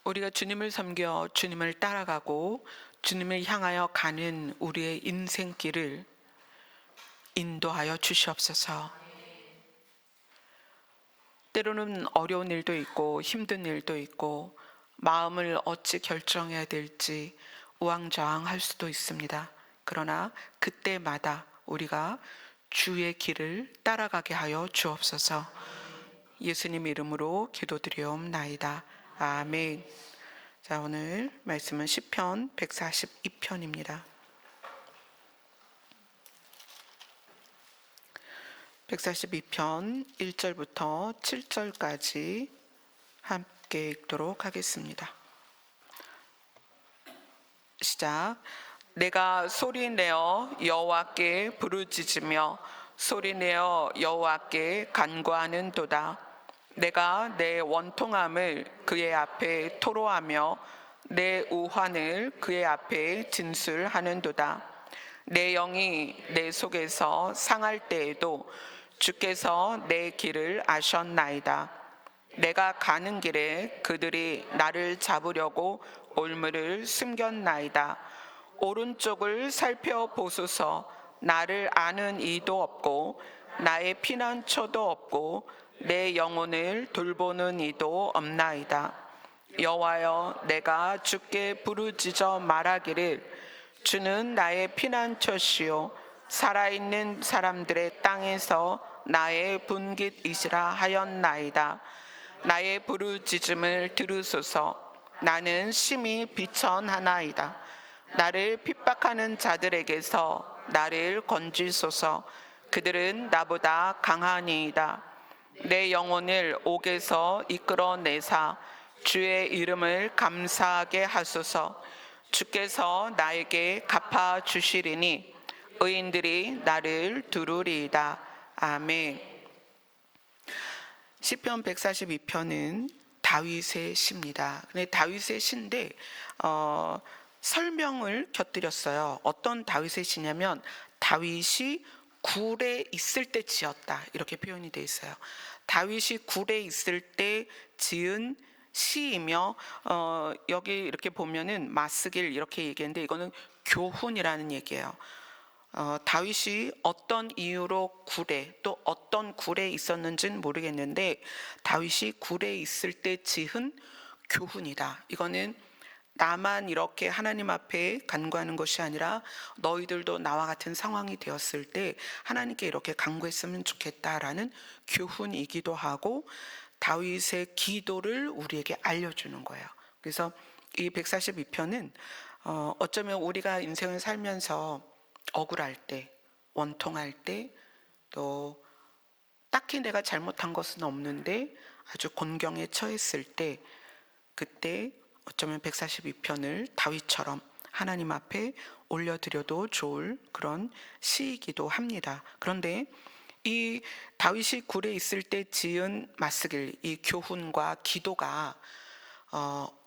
우리가 주님을 섬겨 주님을 따라가고 주님을 향하여 가는 우리의 인생길을 인도하여 주시옵소서. 때로는 어려운 일도 있고 힘든 일도 있고 마음을 어찌 결정해야 될지 우왕좌왕할 수도 있습니다. 그러나 그때마다 우리가 주의 길을 따라가게 하여 주옵소서. 예수님 이름으로 기도드리옵나이다. 아멘. 자, 오늘 말씀은 시편 142편입니다. 142편 1절부터 7절까지 함께 읽도록 하겠습니다. 시작. 내가 소리내어 여호와께 부르짖으며 소리내어 여호와께 간구하는도다. 내가 내 원통함을 그의 앞에 토로하며 내 우환을 그의 앞에 진술하는도다. 내 영이 내 속에서 상할 때에도 주께서 내 길을 아셨나이다. 내가 가는 길에 그들이 나를 잡으려고 올무를 숨겼나이다. 오른쪽을 살펴보소서. 나를 아는 이도 없고 나의 피난처도 없고 내 영혼을 돌보는 이도 없나이다. 여호와여, 내가 주께 부르짖어 말하기를 주는 나의 피난처시요 살아있는 사람들의 땅에서 나의 분깃이시라 하였나이다. 나의 부르짖음을 들으소서. 나는 심히 비천하나이다. 나를 핍박하는 자들에게서 나를 건지소서. 그들은 나보다 강하니이다. 내 영혼을 옥에서 이끌어내사 주의 이름을 감사하게 하소서. 주께서 나에게 갚아주시리니 의인들이 나를 두루리이다. 아멘. 시편 142편은 다윗의 시입니다. 근데 다윗의 시인데 설명을 곁들였어요. 어떤 다윗의 시냐면 다윗이 굴에 있을 때 지었다, 이렇게 표현이 되어 있어요. 다윗이 굴에 있을 때 지은 시이며 여기 이렇게 보면은 마스길 이렇게 얘기했는데 이거는 교훈이라는 얘기예요. 다윗이 어떤 이유로 굴에, 또 어떤 굴에 있었는지는 모르겠는데 다윗이 굴에 있을 때 지은 교훈이다. 이거는 나만 이렇게 하나님 앞에 간구하는 것이 아니라 너희들도 나와 같은 상황이 되었을 때 하나님께 이렇게 간구했으면 좋겠다라는 교훈이기도 하고 다윗의 기도를 우리에게 알려주는 거예요. 그래서 이 142편은 어쩌면 우리가 인생을 살면서 억울할 때, 원통할 때, 또 딱히 내가 잘못한 것은 없는데 아주 곤경에 처했을 때, 그때 어쩌면 142편을 다윗처럼 하나님 앞에 올려드려도 좋을 그런 시이기도 합니다. 그런데 이 다윗이 굴에 있을 때 지은 마스길, 이 교훈과 기도가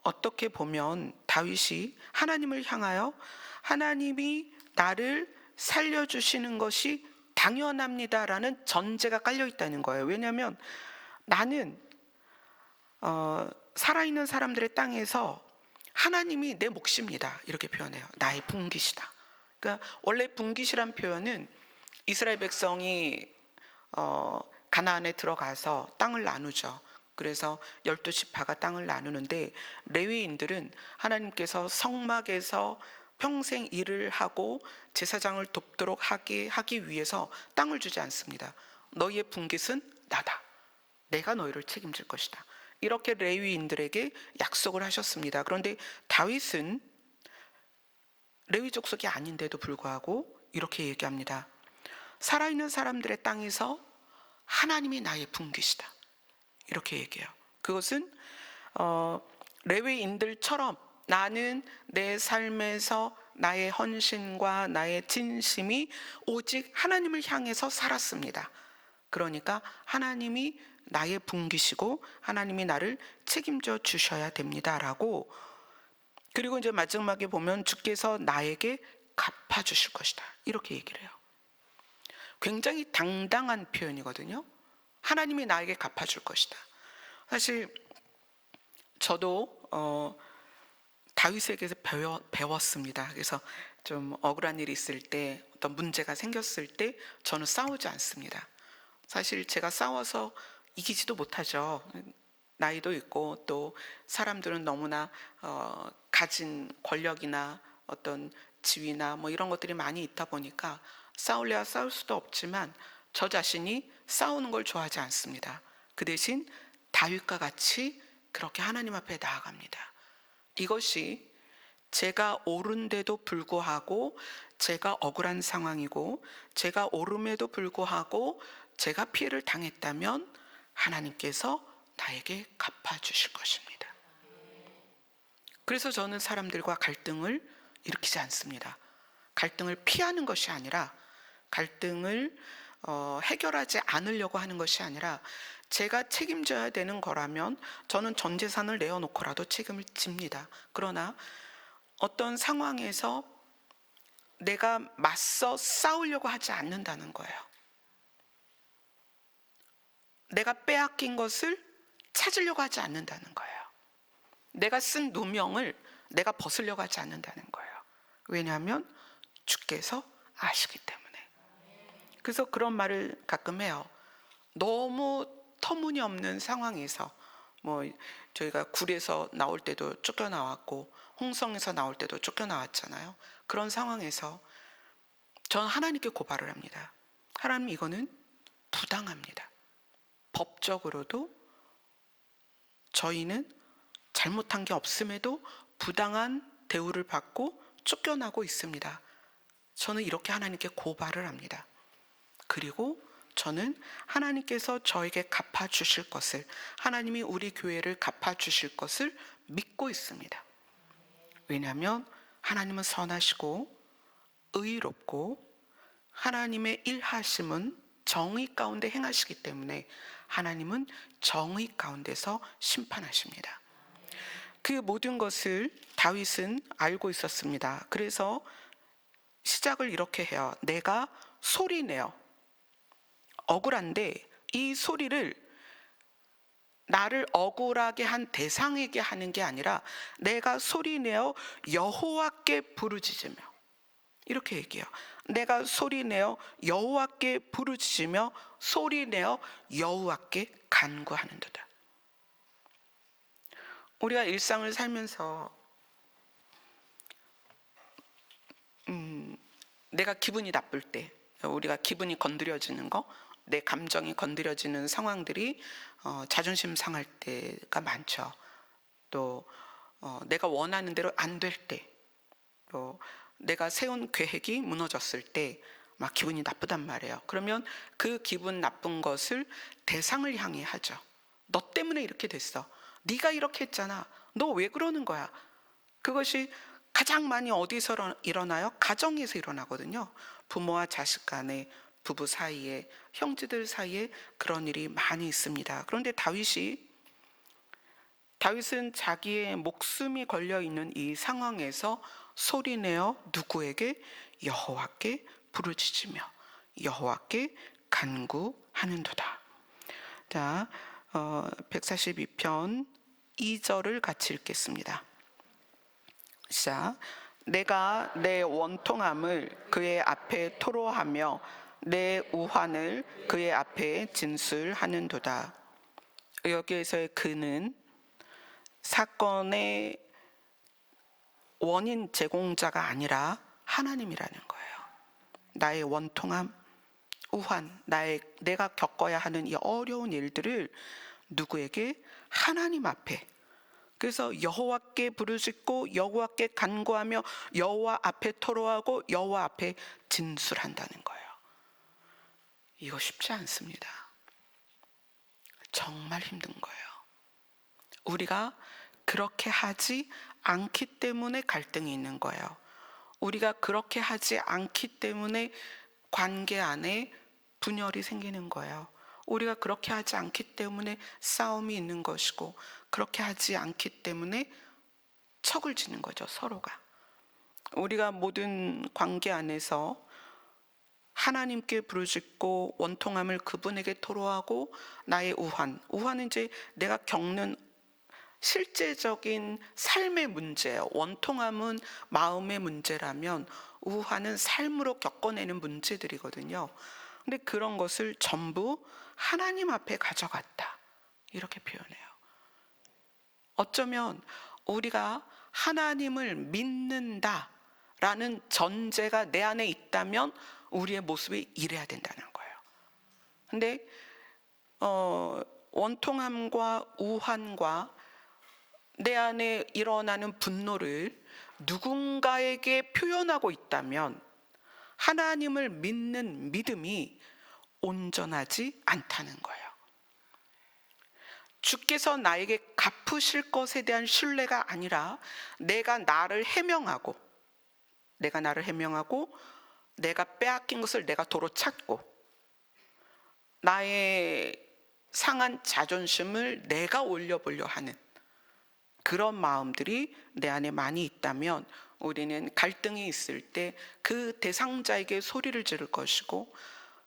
어떻게 보면 다윗이 하나님을 향하여 하나님이 나를 살려주시는 것이 당연합니다라는 전제가 깔려 있다는 거예요. 왜냐하면 나는 살아있는 사람들의 땅에서 하나님이 내 몫입니다, 이렇게 표현해요. 나의 분깃이다. 그러니까 원래 분깃이란 표현은 이스라엘 백성이 가나안에 들어가서 땅을 나누죠. 그래서 12지파가 땅을 나누는데 레위인들은 하나님께서 성막에서 평생 일을 하고 제사장을 돕도록 하기 위해서 땅을 주지 않습니다. 너희의 분깃은 나다. 내가 너희를 책임질 것이다. 이렇게 레위인들에게 약속을 하셨습니다. 그런데 다윗은 레위 족속이 아닌데도 불구하고 이렇게 얘기합니다. 살아있는 사람들의 땅에서 하나님이 나의 분깃이다, 이렇게 얘기해요. 그것은 레위인들처럼 나는 내 삶에서 나의 헌신과 나의 진심이 오직 하나님을 향해서 살았습니다. 그러니까 하나님이 나의 분깃이고 하나님이 나를 책임져 주셔야 됩니다라고. 그리고 이제 마지막에 보면 주께서 나에게 갚아주실 것이다, 이렇게 얘기를 해요. 굉장히 당당한 표현이거든요. 하나님이 나에게 갚아줄 것이다. 사실 저도 다윗에게서 배웠습니다. 그래서 좀 억울한 일이 있을 때, 어떤 문제가 생겼을 때 저는 싸우지 않습니다. 사실 제가 싸워서 이기지도 못하죠. 나이도 있고 또 사람들은 너무나 가진 권력이나 어떤 지위나 뭐 이런 것들이 많이 있다 보니까 싸울래야 싸울 수도 없지만 저 자신이 싸우는 걸 좋아하지 않습니다. 그 대신 다윗과 같이 그렇게 하나님 앞에 나아갑니다. 이것이 제가 옳은데도 불구하고, 제가 억울한 상황이고 제가 옳음에도 불구하고 제가 피해를 당했다면 하나님께서 나에게 갚아주실 것입니다. 그래서 저는 사람들과 갈등을 일으키지 않습니다. 갈등을 피하는 것이 아니라, 갈등을 해결하지 않으려고 하는 것이 아니라, 제가 책임져야 되는 거라면 저는 전 재산을 내어놓고라도 책임을 집니다. 그러나 어떤 상황에서 내가 맞서 싸우려고 하지 않는다는 거예요. 내가 빼앗긴 것을 찾으려고 하지 않는다는 거예요. 내가 쓴 누명을 내가 벗으려고 하지 않는다는 거예요. 왜냐하면 주께서 아시기 때문에. 그래서 그런 말을 가끔 해요. 너무 터무니없는 상황에서, 뭐 저희가 굴에서 나올 때도 쫓겨나왔고 홍성에서 나올 때도 쫓겨나왔잖아요. 그런 상황에서 저는 하나님께 고발을 합니다. 하나님, 이거는 부당합니다. 법적으로도 저희는 잘못한 게 없음에도 부당한 대우를 받고 쫓겨나고 있습니다. 저는 이렇게 하나님께 고발을 합니다. 그리고 저는 하나님께서 저에게 갚아주실 것을, 하나님이 우리 교회를 갚아주실 것을 믿고 있습니다. 왜냐하면 하나님은 선하시고 의롭고 하나님의 일하심은 정의 가운데 행하시기 때문에 하나님은 정의 가운데서 심판하십니다. 그 모든 것을 다윗은 알고 있었습니다. 그래서 시작을 이렇게 해요. 내가 소리내어. 억울한데 이 소리를 나를 억울하게 한 대상에게 하는 게 아니라 내가 소리내어 여호와께 부르짖으며, 이렇게 얘기해요. 내가 소리내어 여호와께 부르짖으며 소리내어 여호와께 간구하는도다. 우리가 일상을 살면서 내가 기분이 나쁠 때, 우리가 기분이 건드려지는 거, 내 감정이 건드려지는 상황들이 자존심 상할 때가 많죠. 또 내가 원하는 대로 안 될 때, 또 내가 세운 계획이 무너졌을 때 막 기분이 나쁘단 말이에요. 그러면 그 기분 나쁜 것을 대상을 향해 하죠. 너 때문에 이렇게 됐어. 네가 이렇게 했잖아. 너 왜 그러는 거야? 그것이 가장 많이 어디서 일어나요? 가정에서 일어나거든요. 부모와 자식 간에, 부부 사이에, 형제들 사이에 그런 일이 많이 있습니다. 그런데 다윗은 자기의 목숨이 걸려 있는 이 상황에서 소리내어 누구에게? 여호와께 부르짖으며 여호와께 간구하는도다. 자, 142편 2절을 같이 읽겠습니다. 시작. 내가 내 원통함을 그의 앞에 토로하며 내 우환을 그의 앞에 진술하는도다. 여기에서의 그는 사건의 원인 제공자가 아니라 하나님이라는 거예요. 나의 원통함, 우환, 내가 겪어야 하는 이 어려운 일들을 누구에게? 하나님 앞에. 그래서 여호와께 부르짖고 여호와께 간구하며 여호와 앞에 토로하고 여호와 앞에 진술한다는 거예요. 이거 쉽지 않습니다. 정말 힘든 거예요. 우리가 그렇게 하지 않기 때문에 갈등이 있는 거예요. 우리가 그렇게 하지 않기 때문에 관계 안에 분열이 생기는 거예요. 우리가 그렇게 하지 않기 때문에 싸움이 있는 것이고, 그렇게 하지 않기 때문에 척을 지는 거죠, 서로가. 우리가 모든 관계 안에서 하나님께 부르짖고 원통함을 그분에게 토로하고 나의 우환은 이제 내가 겪는 실제적인 삶의 문제예요. 원통함은 마음의 문제라면 우환은 삶으로 겪어내는 문제들이거든요. 근데 그런 것을 전부 하나님 앞에 가져갔다, 이렇게 표현해요. 어쩌면 우리가 하나님을 믿는다라는 전제가 내 안에 있다면 우리의 모습이 이래야 된다는 거예요. 근데 원통함과 우환과 내 안에 일어나는 분노를 누군가에게 표현하고 있다면 하나님을 믿는 믿음이 온전하지 않다는 거예요. 주께서 나에게 갚으실 것에 대한 신뢰가 아니라 내가 나를 해명하고 내가 빼앗긴 것을 내가 도로 찾고 나의 상한 자존심을 내가 올려보려 하는 그런 마음들이 내 안에 많이 있다면 우리는 갈등이 있을 때 그 대상자에게 소리를 지를 것이고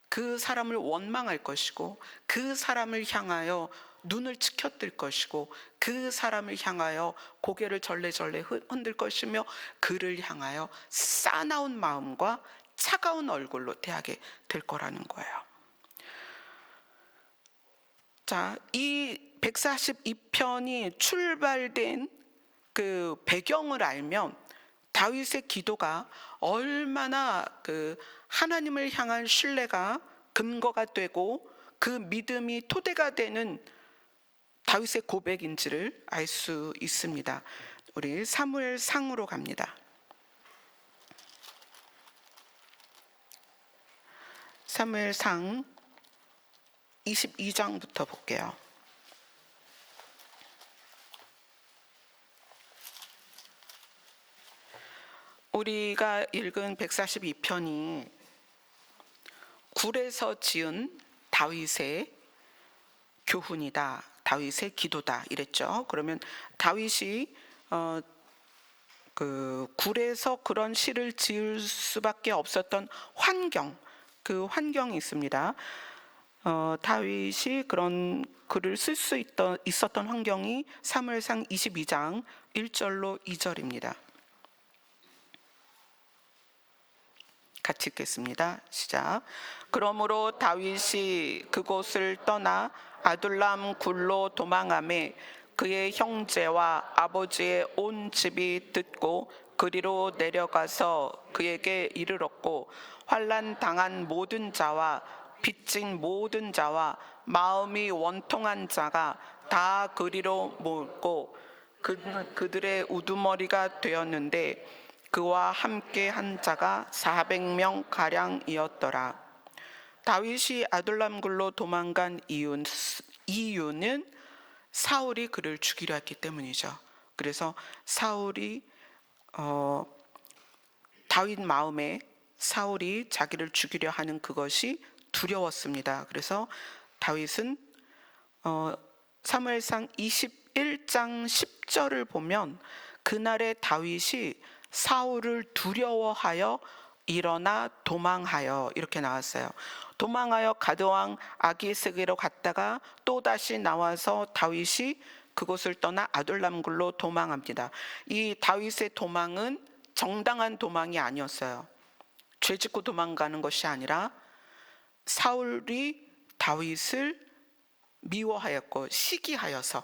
그 사람을 원망할 것이고 그 사람을 향하여 눈을 치켜뜰 것이고 그 사람을 향하여 고개를 절레절레 흔들 것이며 그를 향하여 싸나운 마음과 차가운 얼굴로 대하게 될 거라는 거예요. 자, 이 142편이 출발된 그 배경을 알면 다윗의 기도가 얼마나 그 하나님을 향한 신뢰가 근거가 되고 그 믿음이 토대가 되는 다윗의 고백인지를 알 수 있습니다. 우리 사무엘상으로 갑니다. 사무엘상 22장부터 볼게요. 우리가 읽은 142편이 굴에서 지은 다윗의 교훈이다, 다윗의 기도다 이랬죠. 그러면 다윗이 그 굴에서 그런 시를 지을 수밖에 없었던 환경, 그 환경이 있습니다. 다윗이 그런 글을 쓸 수 있었던 환경이 사무엘상 22장 1절로 2절입니다. 같이 읽겠습니다. 시작. 그러므로 다윗이 그곳을 떠나 아둘람 굴로 도망하매 그의 형제와 아버지의 온 집이 듣고 그리로 내려가서 그에게 이르렀고 환난 당한 모든 자와 빚진 모든 자와 마음이 원통한 자가 다 그리로 모였고 그들의 우두머리가 되었는데 그와 함께 한 자가 400명 가량이었더라. 다윗이 아둘람 굴로 도망간 이유는 사울이 그를 죽이려 했기 때문이죠. 그래서 사울이 다윗 마음에 사울이 자기를 죽이려 하는 그것이 두려웠습니다. 그래서 다윗은 사무엘상 21장 10절을 보면 그날의 다윗이 사울을 두려워하여 일어나 도망하여 이렇게 나왔어요. 도망하여 가드왕 아기스에게로 갔다가 또다시 나와서 다윗이 그곳을 떠나 아둘람굴로 도망합니다. 이 다윗의 도망은 정당한 도망이 아니었어요. 죄 짓고 도망가는 것이 아니라 사울이 다윗을 미워하였고 시기하여서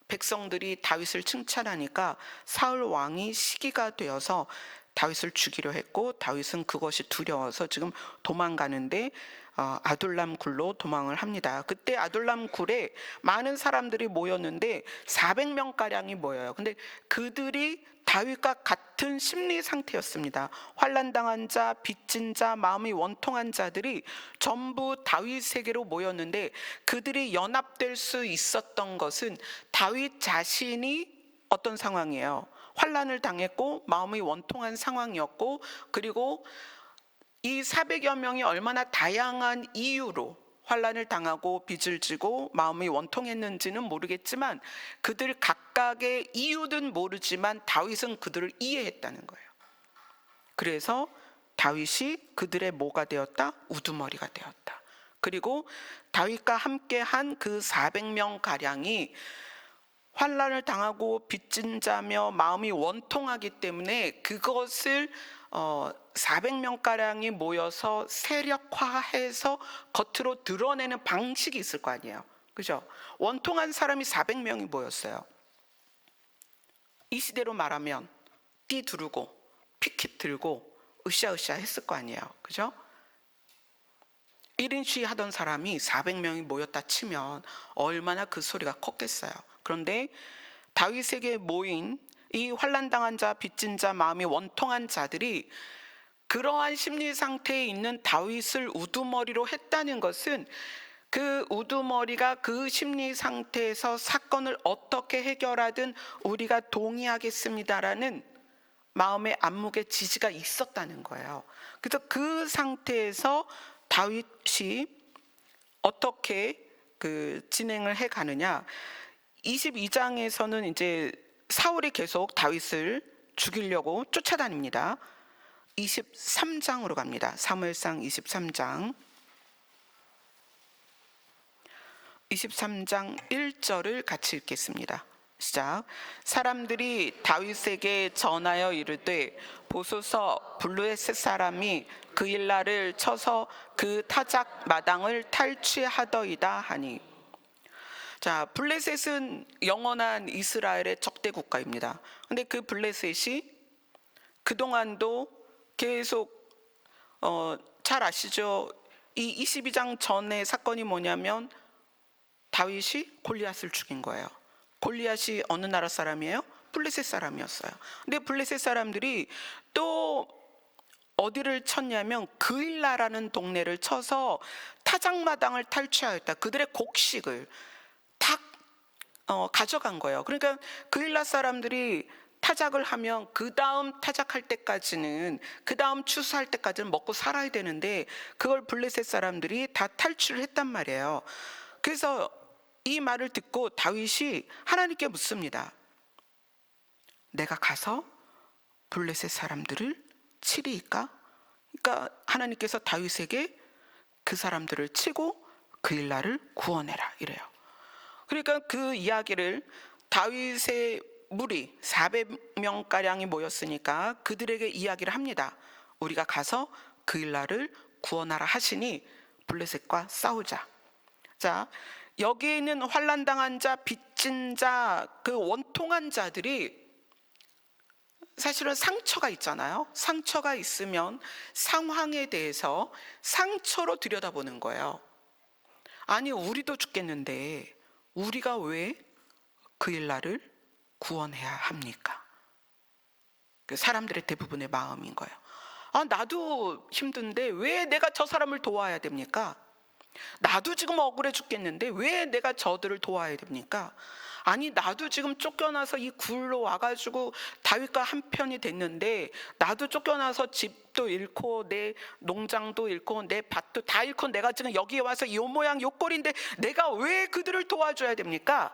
백성들이 다윗을 칭찬하니까 사울 왕이 시기가 되어서 다윗을 죽이려 했고 다윗은 그것이 두려워서 지금 도망가는데 아둘람 굴로 도망을 합니다. 그때 아둘람 굴에 많은 사람들이 모였는데 400명가량이 모여요. 근데 그들이 다윗과 같은 심리 상태였습니다. 환난당한 자, 빚진 자, 마음이 원통한 자들이 전부 다윗에게로 모였는데 그들이 연합될 수 있었던 것은 다윗 자신이 어떤 상황이에요? 환난을 당했고 마음이 원통한 상황이었고 그리고 이 400여 명이 얼마나 다양한 이유로 환난을 당하고 빚을 지고 마음이 원통했는지는 모르겠지만 그들 각각의 이유는 모르지만 다윗은 그들을 이해했다는 거예요. 그래서 다윗이 그들의 뭐가 되었다? 우두머리가 되었다. 그리고 다윗과 함께 한 그 400명 가량이 환난을 당하고 빚진 자며 마음이 원통하기 때문에 그것을 400명가량이 모여서 세력화해서 겉으로 드러내는 방식이 있을 거 아니에요. 그죠? 원통한 사람이 400명이 모였어요. 이 시대로 말하면 띠 두르고 피켓 들고 으쌰으쌰 했을 거 아니에요. 그죠? 1인 시위하던 사람이 400명이 모였다 치면 얼마나 그 소리가 컸겠어요. 그런데 다윗에게 모인 이 환난당한 자, 빚진 자, 마음이 원통한 자들이 그러한 심리 상태에 있는 다윗을 우두머리로 했다는 것은 그 우두머리가 그 심리 상태에서 사건을 어떻게 해결하든 우리가 동의하겠습니다라는 마음의 안목의 지지가 있었다는 거예요. 그래서 그 상태에서 다윗이 어떻게 진행을 해 가느냐. 22장에서는 이제 사울이 계속 다윗을 죽이려고 쫓아다닙니다. 23장으로 갑니다. 사무엘상 23장 1절을 같이 읽겠습니다. 시작. 사람들이 다윗에게 전하여 이르되 보소서 블레셋 사람이 그일라를 쳐서 그 타작 마당을 탈취하더이다 하니. 자, 블레셋은 영원한 이스라엘의 적대 국가입니다. 근데 그 블레셋이 그동안도 계속 잘 아시죠? 이 22장 전의 사건이 뭐냐면 다윗이 골리앗을 죽인 거예요. 골리앗이 어느 나라 사람이에요? 블레셋 사람이었어요. 근데 블레셋 사람들이 또 어디를 쳤냐면 그일라라는 동네를 쳐서 타작마당을 탈취하였다. 그들의 곡식을 다 가져간 거예요. 그러니까 그일라 사람들이 타작을 하면 그 다음 타작할 때까지는, 그 다음 추수할 때까지는 먹고 살아야 되는데 그걸 블레셋 사람들이 다 탈취를 했단 말이에요. 그래서 이 말을 듣고 다윗이 하나님께 묻습니다. 내가 가서 블레셋 사람들을 치리이까? 그러니까 하나님께서 다윗에게 그 사람들을 치고 그일라를 구원해라 이래요. 그러니까 그 이야기를 다윗의 무리 400명가량이 모였으니까 그들에게 이야기를 합니다. 우리가 가서 그일라를 구원하라 하시니 블레셋과 싸우자. 자, 여기에 있는 환난당한 자, 빚진 자, 그 원통한 자들이 사실은 상처가 있잖아요. 상처가 있으면 상황에 대해서 상처로 들여다보는 거예요. 아니, 우리도 죽겠는데 우리가 왜 그일라를 구원해야 합니까? 그 사람들의 대부분의 마음인 거예요. 아, 나도 힘든데 왜 내가 저 사람을 도와야 됩니까? 나도 지금 억울해 죽겠는데 왜 내가 저들을 도와야 됩니까? 아니, 나도 지금 쫓겨나서 이 굴로 와가지고 다윗과 한편이 됐는데 나도 쫓겨나서 집도 잃고 내 농장도 잃고 내 밭도 다 잃고 내가 지금 여기에 와서 이 모양 요 꼴인데 내가 왜 그들을 도와줘야 됩니까?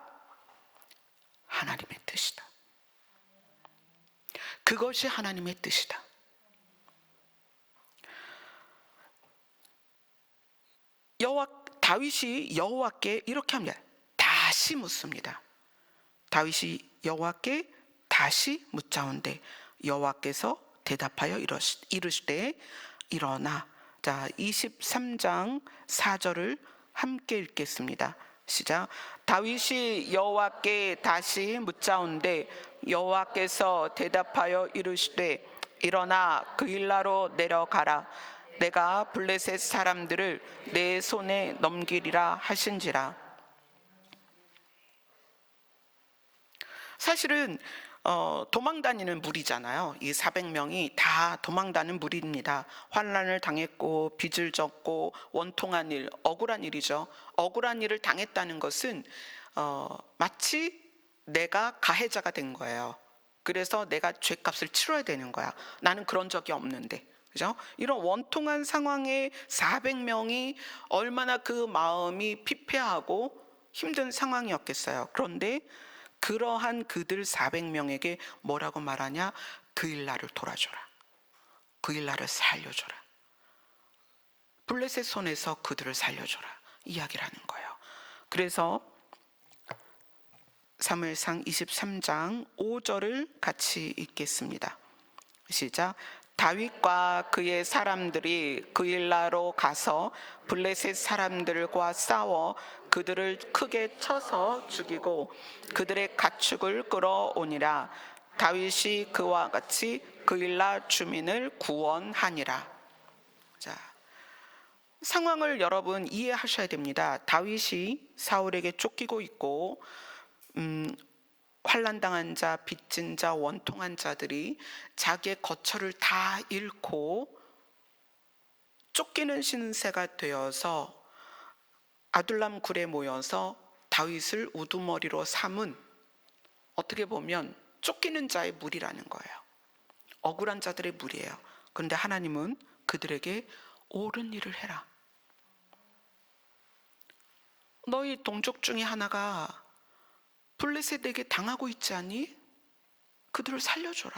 하나님의 뜻이다. 그것이 하나님의 뜻이다. 다윗이 여호와께 이렇게 합니다. 다시 묻습니다. 다윗이 여호와께 다시 묻자온대 여호와께서 대답하여 이르시되 일어나. 자, 23장 4절을 함께 읽겠습니다. 시작. 다윗이 여호와께 다시 묻자온대 여호와께서 대답하여 이르시되 일어나 그일라로 내려가라. 내가 블레셋 사람들을 내 손에 넘기리라 하신지라. 사실은 도망다니는 무리잖아요. 이 400명이 다 도망다니는 무리입니다. 환난을 당했고 빚을 졌고 원통한 일, 억울한 일이죠. 억울한 일을 당했다는 것은 마치 내가 가해자가 된 거예요. 그래서 내가 죄값을 치러야 되는 거야. 나는 그런 적이 없는데. 그죠? 이런 원통한 상황에 400명이 얼마나 그 마음이 피폐하고 힘든 상황이었겠어요. 그런데 그러한 그들 400명에게 뭐라고 말하냐? 그일라를 돌아줘라. 그일라를 살려줘라. 블레셋 손에서 그들을 살려줘라. 이야기를 하는 거예요. 그래서 사무엘상 23장 5절을 같이 읽겠습니다. 시작. 다윗과 그의 사람들이 그일라로 가서 블레셋 사람들과 싸워 그들을 크게 쳐서 죽이고 그들의 가축을 끌어오니라. 다윗이 그와 같이 그일라 주민을 구원하니라. 자, 상황을 여러분 이해하셔야 됩니다. 다윗이 사울에게 쫓기고 있고 환난당한 자, 빚진 자, 원통한 자들이 자기의 거처를 다 잃고 쫓기는 신세가 되어서 아둘람 굴에 모여서 다윗을 우두머리로 삼은, 어떻게 보면 쫓기는 자의 무리라는 거예요. 억울한 자들의 무리예요. 그런데 하나님은 그들에게 옳은 일을 해라. 너희 동족 중에 하나가 블레셋에게 당하고 있지 않니? 그들을 살려줘라.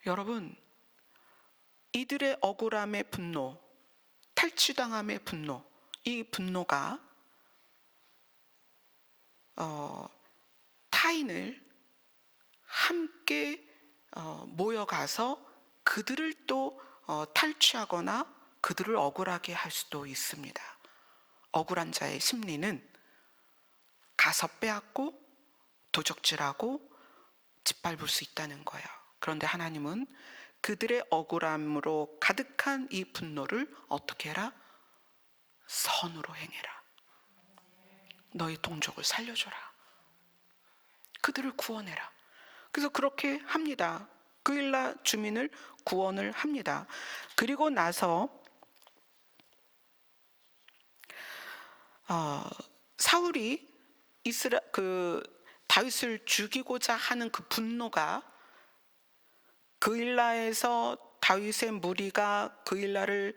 여러분, 이들의 억울함의 분노, 탈취당함의 분노, 이 분노가 타인을 함께 모여가서 그들을 또 탈취하거나 그들을 억울하게 할 수도 있습니다. 억울한 자의 심리는 가서 빼앗고 도적질하고 짓밟을 수 있다는 거예요. 그런데 하나님은 그들의 억울함으로 가득한 이 분노를 어떻게 해라? 선으로 행해라. 너희 동족을 살려줘라. 그들을 구원해라. 그래서 그렇게 합니다. 그일라 주민을 구원을 합니다. 그리고 나서 사울이 다윗을 죽이고자 하는 그 분노가, 그일라에서 다윗의 무리가 그일라를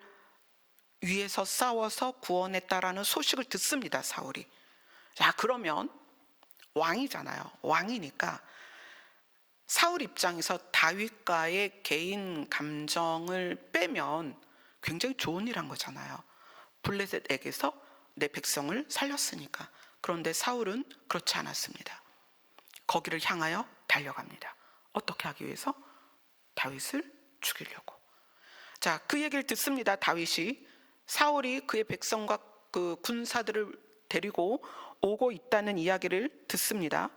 위해서 싸워서 구원했다라는 소식을 듣습니다. 사울이. 자, 그러면 왕이잖아요. 왕이니까 사울 입장에서 다윗과의 개인 감정을 빼면 굉장히 좋은 일한 거잖아요. 블레셋에게서 내 백성을 살렸으니까. 그런데 사울은 그렇지 않았습니다. 거기를 향하여 달려갑니다. 어떻게 하기 위해서? 다윗을 죽이려고. 자, 그 얘기를 듣습니다. 다윗이. 사울이 그의 백성과 그 군사들을 데리고 오고 있다는 이야기를 듣습니다.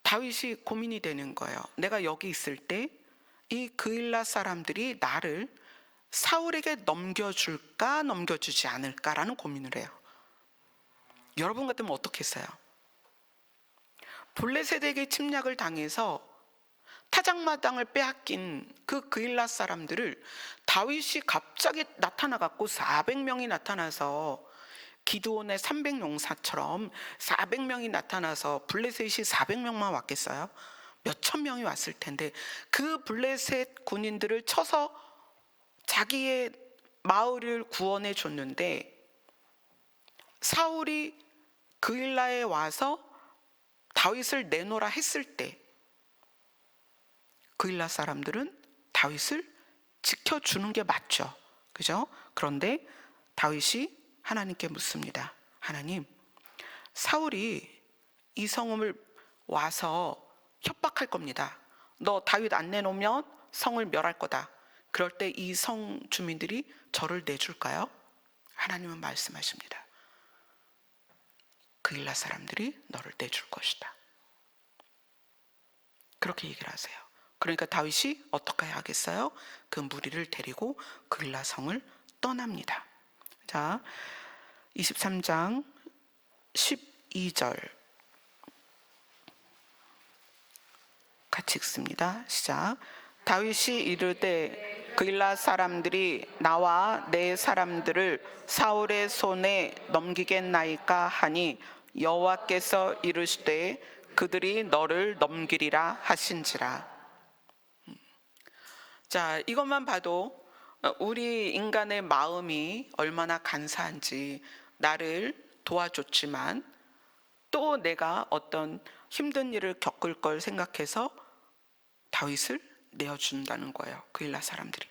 다윗이 고민이 되는 거예요. 내가 여기 있을 때 이 그일라 사람들이 나를 사울에게 넘겨줄까 넘겨주지 않을까라는 고민을 해요. 여러분 같으면 어떻게 했어요? 블레셋에게 침략을 당해서 타작마당을 빼앗긴 그 그일라 사람들을 다윗이 갑자기 나타나갖고 400명이 나타나서, 기드온의 300용사처럼 400명이 나타나서 블레셋이 400명만 왔겠어요? 몇천 명이 왔을 텐데 그 블레셋 군인들을 쳐서 자기의 마을을 구원해 줬는데, 사울이 그일라에 와서 다윗을 내놓으라 했을 때 그일라 사람들은 다윗을 지켜주는 게 맞죠. 그죠? 그런데 다윗이 하나님께 묻습니다. 하나님, 사울이 이 성읍을 와서 협박할 겁니다. 너 다윗 안 내놓으면 성을 멸할 거다. 그럴 때 이 성 주민들이 저를 내줄까요? 하나님은 말씀하십니다. 그일라 사람들이 너를 내줄 것이다. 그렇게 얘기를 하세요. 그러니까 다윗이 어떻게 하겠어요? 그 무리를 데리고 그일라 성을 떠납니다. 자, 23장 12절 같이 읽습니다. 시작. 다윗이 이르되 그일라 사람들이 나와 내 사람들을 사울의 손에 넘기겠나이까 하니 여호와께서 이르시되 그들이 너를 넘기리라 하신지라. 자, 이것만 봐도 우리 인간의 마음이 얼마나 간사한지, 나를 도와줬지만 또 내가 어떤 힘든 일을 겪을 걸 생각해서 다윗을 내어준다는 거예요. 그일라 사람들이.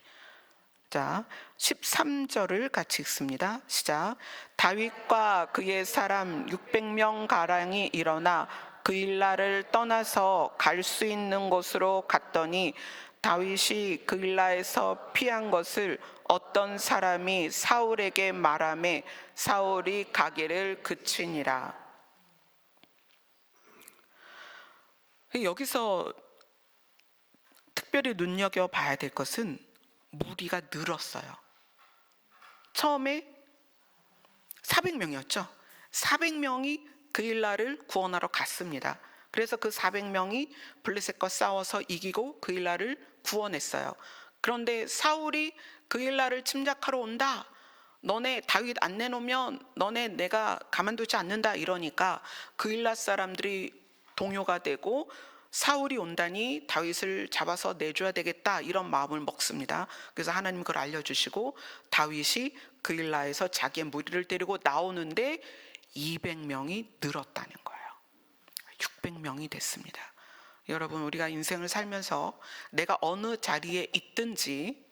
자, 13절을 같이 읽습니다. 시작. 다윗과 그의 사람 600명 가량이 일어나 그일라를 떠나서 갈 수 있는 곳으로 갔더니 다윗이 그일라에서 피한 것을 어떤 사람이 사울에게 말하매 사울이 가기를 그치니라. 여기서 특별히 눈여겨봐야 될 것은 무리가 늘었어요. 처음에 400명이었죠. 400명이 그일라를 구원하러 갔습니다. 그래서 그 400명이 블레셋과 싸워서 이기고 그일라를 구원했어요. 그런데 사울이 그일라를 침략하러 온다. 너네 다윗 안 내놓으면 너네 내가 가만두지 않는다 이러니까 그일라 사람들이 동요가 되고 사울이 온다니 다윗을 잡아서 내줘야 되겠다 이런 마음을 먹습니다. 그래서 하나님 그걸 알려주시고 다윗이 그일라에서 자기의 무리를 데리고 나오는데 200명이 늘었다는 거예요. 600명이 됐습니다. 여러분, 우리가 인생을 살면서 내가 어느 자리에 있든지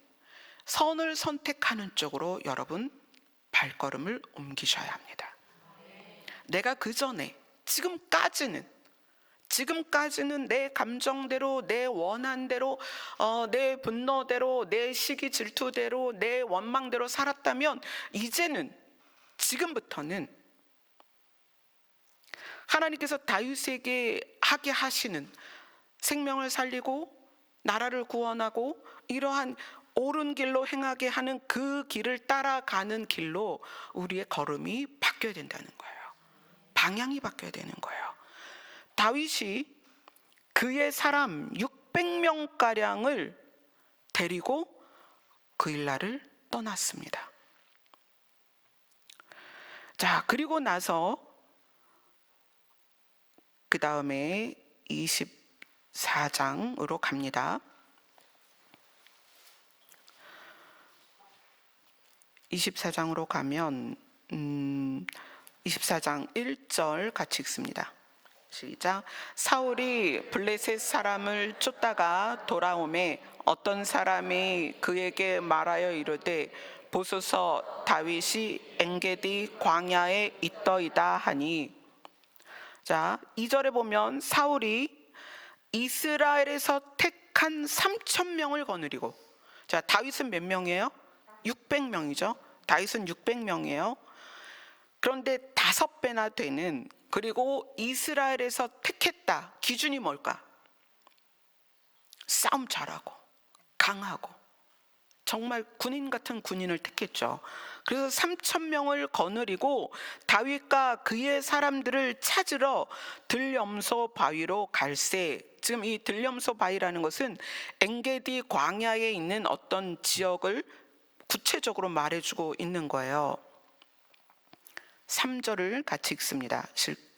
선을 선택하는 쪽으로 여러분 발걸음을 옮기셔야 합니다. 내가 그 전에 지금까지는 내 감정대로, 내 원한대로, 내 분노대로, 내 시기 질투대로, 내 원망대로 살았다면 지금부터는 하나님께서 다윗에게 하게 하시는 생명을 살리고 나라를 구원하고 이러한 옳은 길로 행하게 하는 그 길을 따라가는 길로 우리의 걸음이 바뀌어야 된다는 거예요. 방향이 바뀌어야 되는 거예요. 다윗이 그의 사람 600명가량을 데리고 그일라를 떠났습니다. 자, 그리고 나서 그 다음에 24장으로 갑니다. 24장으로 가면 24장 1절 같이 읽습니다. 시작. 사울이 블레셋 사람을 쫓다가 돌아오매 어떤 사람이 그에게 말하여 이르되 보소서 다윗이 엔게디 광야에 있더이다 하니. 자, 2절에 보면 사울이 이스라엘에서 택한 3,000명을 거느리고, 자, 다윗은 몇 명이에요? 600명이죠. 다윗은 600명이에요. 그런데 5배나 되는, 그리고 이스라엘에서 택했다. 기준이 뭘까? 싸움 잘하고 강하고 정말 군인 같은 군인을 택했죠. 그래서 3,000명을 거느리고 다윗과 그의 사람들을 찾으러 들염소 바위로 갈새. 지금 이 들염소 바위라는 것은 엔게디 광야에 있는 어떤 지역을 구체적으로 말해주고 있는 거예요. 3절을 같이 읽습니다.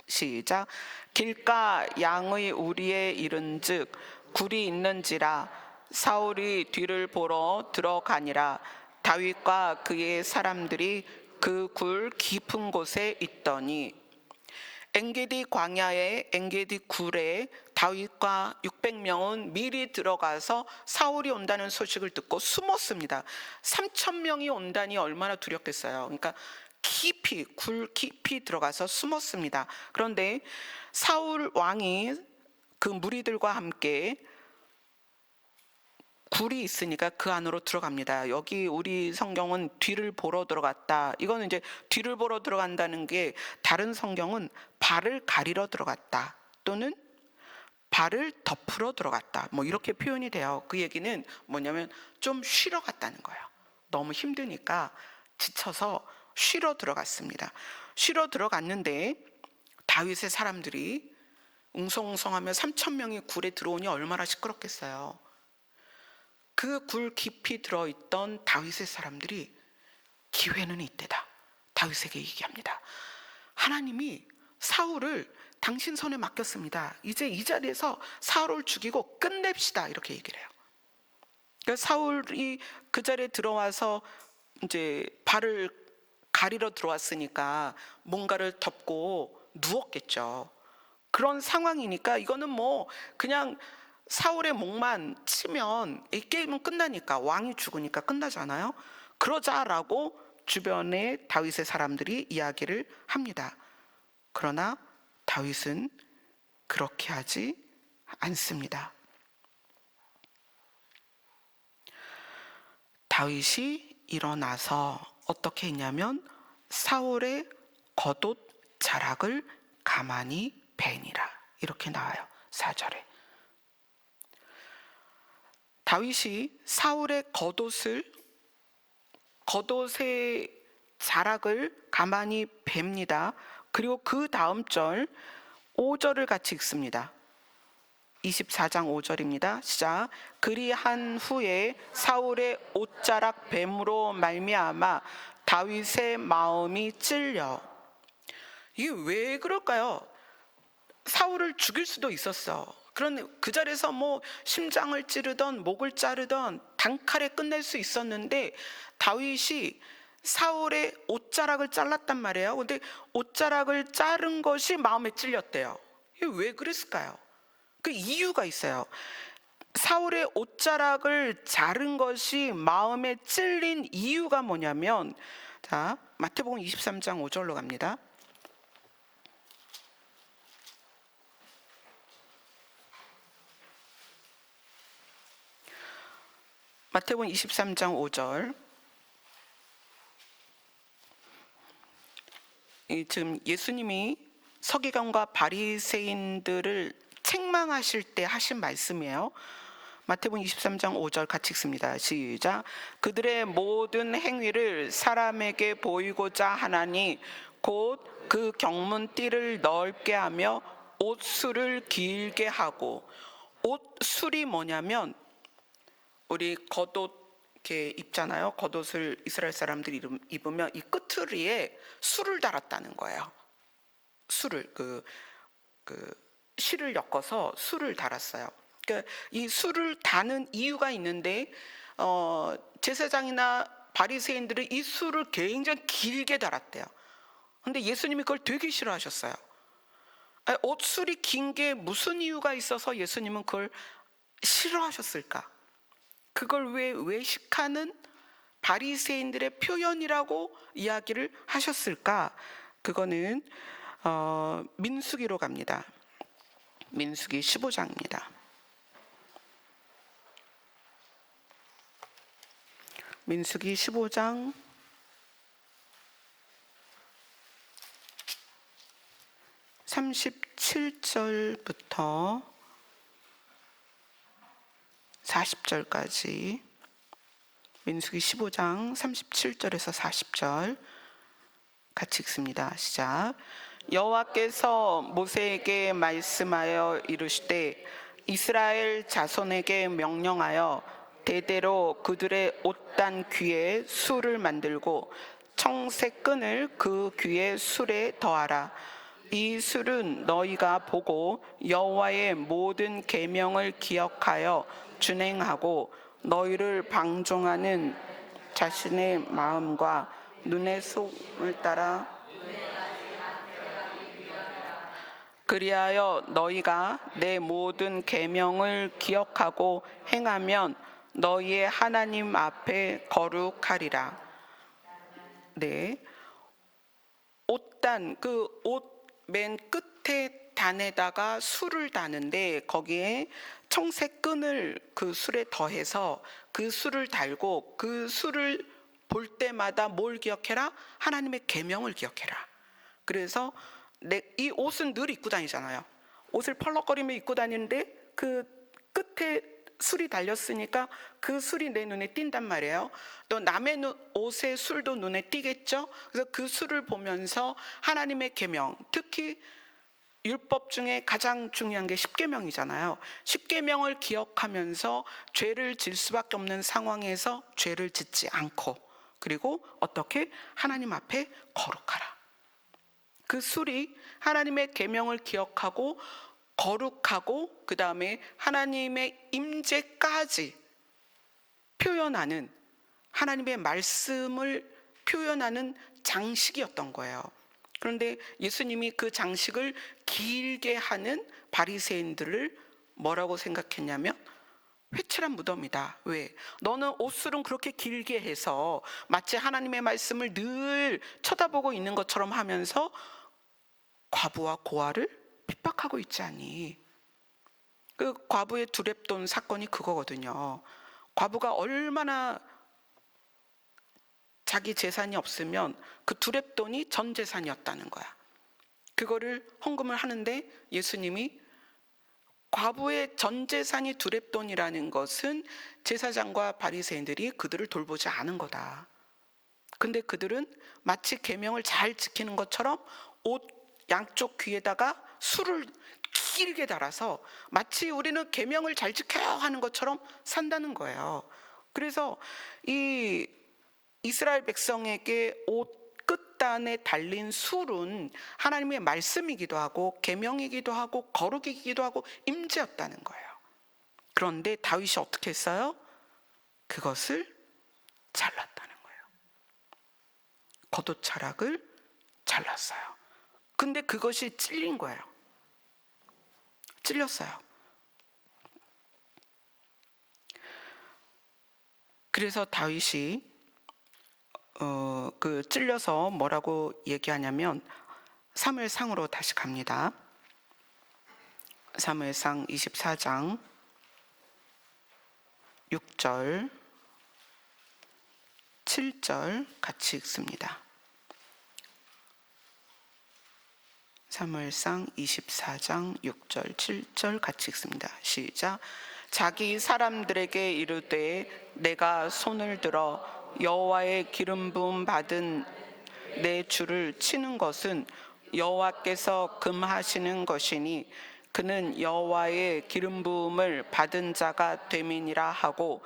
시작. 길가 양의 우리에 이른즉 굴이 있는지라 사울이 뒤를 보러 들어가니라. 다윗과 그의 사람들이 그 굴 깊은 곳에 있더니. 엔게디 광야의 엔게디 굴에 다윗과 600명은 미리 들어가서 사울이 온다는 소식을 듣고 숨었습니다. 3,000명이 온다니 얼마나 두렵겠어요. 그러니까 굴 깊이 들어가서 숨었습니다. 그런데 사울 왕이 그 무리들과 함께 굴이 있으니까 그 안으로 들어갑니다. 여기 우리 성경은 뒤를 보러 들어갔다. 이거는 이제 뒤를 보러 들어간다는 게, 다른 성경은 발을 가리러 들어갔다 또는 발을 덮으러 들어갔다, 뭐 이렇게 표현이 돼요. 그 얘기는 뭐냐면 좀 쉬러 갔다는 거예요. 너무 힘드니까 지쳐서 쉬러 들어갔습니다. 쉬러 들어갔는데 다윗의 사람들이 웅성웅성하며 3,000명이 굴에 들어오니 얼마나 시끄럽겠어요. 그 굴 깊이 들어있던 다윗의 사람들이 기회는 이때다. 다윗에게 얘기합니다. 하나님이 사울을 당신 손에 맡겼습니다. 이제 이 자리에서 사울을 죽이고 끝냅시다. 이렇게 얘기를 해요. 그러니까 사울이 그 자리에 들어와서 이제 발을 가리러 들어왔으니까 뭔가를 덮고 누웠겠죠. 그런 상황이니까 이거는 뭐 그냥 사울의 목만 치면 이 게임은 끝나니까, 왕이 죽으니까 끝나잖아요. 그러자라고 주변의 다윗의 사람들이 이야기를 합니다. 그러나 다윗은 그렇게 하지 않습니다. 다윗이 일어나서 어떻게 했냐면 사울의 겉옷 자락을 가만히 베니라, 이렇게 나와요. 4절에 다윗이 사울의 겉옷의 자락을 가만히 뵙니다. 그리고 그 다음 절 5절을 같이 읽습니다. 24장 5절입니다. 시작. 그리한 후에 사울의 옷자락 뱀으로 말미암아 다윗의 마음이 찔려. 이게 왜 그럴까요? 사울을 죽일 수도 있었어. 그런 그 자리에서 뭐 심장을 찌르던 목을 자르던 단칼에 끝낼 수 있었는데 다윗이 사울의 옷자락을 잘랐단 말이에요. 근데 옷자락을 자른 것이 마음에 찔렸대요. 이게 왜 그랬을까요? 그 이유가 있어요. 사울의 옷자락을 자른 것이 마음에 찔린 이유가 뭐냐면, 자, 마태복음 23장 5절로 갑니다. 마태복음 23장 5절. 지금 예수님이 서기관과 바리새인들을 책망하실 때 하신 말씀이에요. 마태복음 23장 5절 같이 읽습니다. 시작. 그들의 모든 행위를 사람에게 보이고자 하나니 곧 그 경문띠를 넓게 하며 옷술을 길게 하고. 옷술이 뭐냐면 우리 겉옷 이렇게 입잖아요. 겉옷을 이스라엘 사람들이 입으면 이 끝트리에 술을 달았다는 거예요. 술을 실을 엮어서 술을 달았어요. 그러니까 이 술을 다는 이유가 있는데 제사장이나 바리새인들은 이 술을 굉장히 길게 달았대요. 근데 예수님이 그걸 되게 싫어하셨어요. 옷술이 긴 게 무슨 이유가 있어서 예수님은 그걸 싫어하셨을까? 그걸 왜 외식하는 바리새인들의 표현이라고 이야기를 하셨을까? 그거는 민수기로 갑니다. 민수기 15장입니다. 민수기 15장 37절부터 40절까지, 민수기 15장 37절에서 40절 같이 읽습니다. 시작. 여호와께서 모세에게 말씀하여 이르시되 이스라엘 자손에게 명령하여 대대로 그들의 옷단 귀에 술을 만들고 청색 끈을 그 귀의 술에 더하라. 이 술은 너희가 보고 여호와의 모든 계명을 기억하여 준행하고 너희를 방종하는 자신의 마음과 눈의 속을 따라 그리하여 너희가 내 모든 계명을 기억하고 행하면 너희의 하나님 앞에 거룩하리라. 네, 옷단, 그 옷 맨 끝에 단에다가 술을 다는데 거기에 청색 끈을 그 술에 더해서 그 술을 달고 그 술을 볼 때마다 뭘 기억해라? 하나님의 계명을 기억해라. 그래서 이 옷은 늘 입고 다니잖아요. 옷을 펄럭거리며 입고 다니는데 그 끝에 술이 달렸으니까 그 술이 내 눈에 띈단 말이에요. 또 남의 옷의 술도 눈에 띄겠죠. 그래서 그 술을 보면서 하나님의 계명, 특히 율법 중에 가장 중요한 게 십계명이잖아요. 십계명을 기억하면서 죄를 질 수밖에 없는 상황에서 죄를 짓지 않고, 그리고 어떻게 하나님 앞에 거룩하라. 그 술이 하나님의 계명을 기억하고 거룩하고 그 다음에 하나님의 임재까지 표현하는, 하나님의 말씀을 표현하는 장식이었던 거예요. 그런데 예수님이 그 장식을 길게 하는 바리새인들을 뭐라고 생각했냐면 회칠한 무덤이다. 왜? 너는 옷술은 그렇게 길게 해서 마치 하나님의 말씀을 늘 쳐다보고 있는 것처럼 하면서 과부와 고아를 핍박하고 있지 않니? 그 과부의 두렙돈 사건이 그거거든요. 과부가 얼마나 자기 재산이 없으면 그 두렙돈이 전 재산이었다는 거야. 그거를 헌금을 하는데 예수님이 과부의 전 재산이 두렙돈이라는 것은 제사장과 바리새인들이 그들을 돌보지 않은 거다. 근데 그들은 마치 계명을 잘 지키는 것처럼 옷 양쪽 귀에다가 술을 길게 달아서 마치 우리는 계명을 잘 지켜야 하는 것처럼 산다는 거예요. 그래서 이 이스라엘 백성에게 옷 끝단에 달린 술은 하나님의 말씀이기도 하고 계명이기도 하고 거룩이기도 하고 임재였다는 거예요. 그런데 다윗이 어떻게 했어요? 그것을 잘랐다는 거예요. 겉옷자락을 잘랐어요. 근데 그것이 찔린 거예요. 찔렸어요. 그래서 다윗이 그 찔려서 뭐라고 얘기하냐면 사무엘상으로 다시 갑니다. 사무엘상 24장 6절 7절 같이 읽습니다. 사무엘상 24장 6절 7절 같이 읽습니다. 시작. 자기 사람들에게 이르되 내가 손을 들어 여호와의 기름 부음 받은 내 주를 치는 것은 여호와께서 금하시는 것이니 그는 여호와의 기름 부음을 받은 자가 됨이니라 하고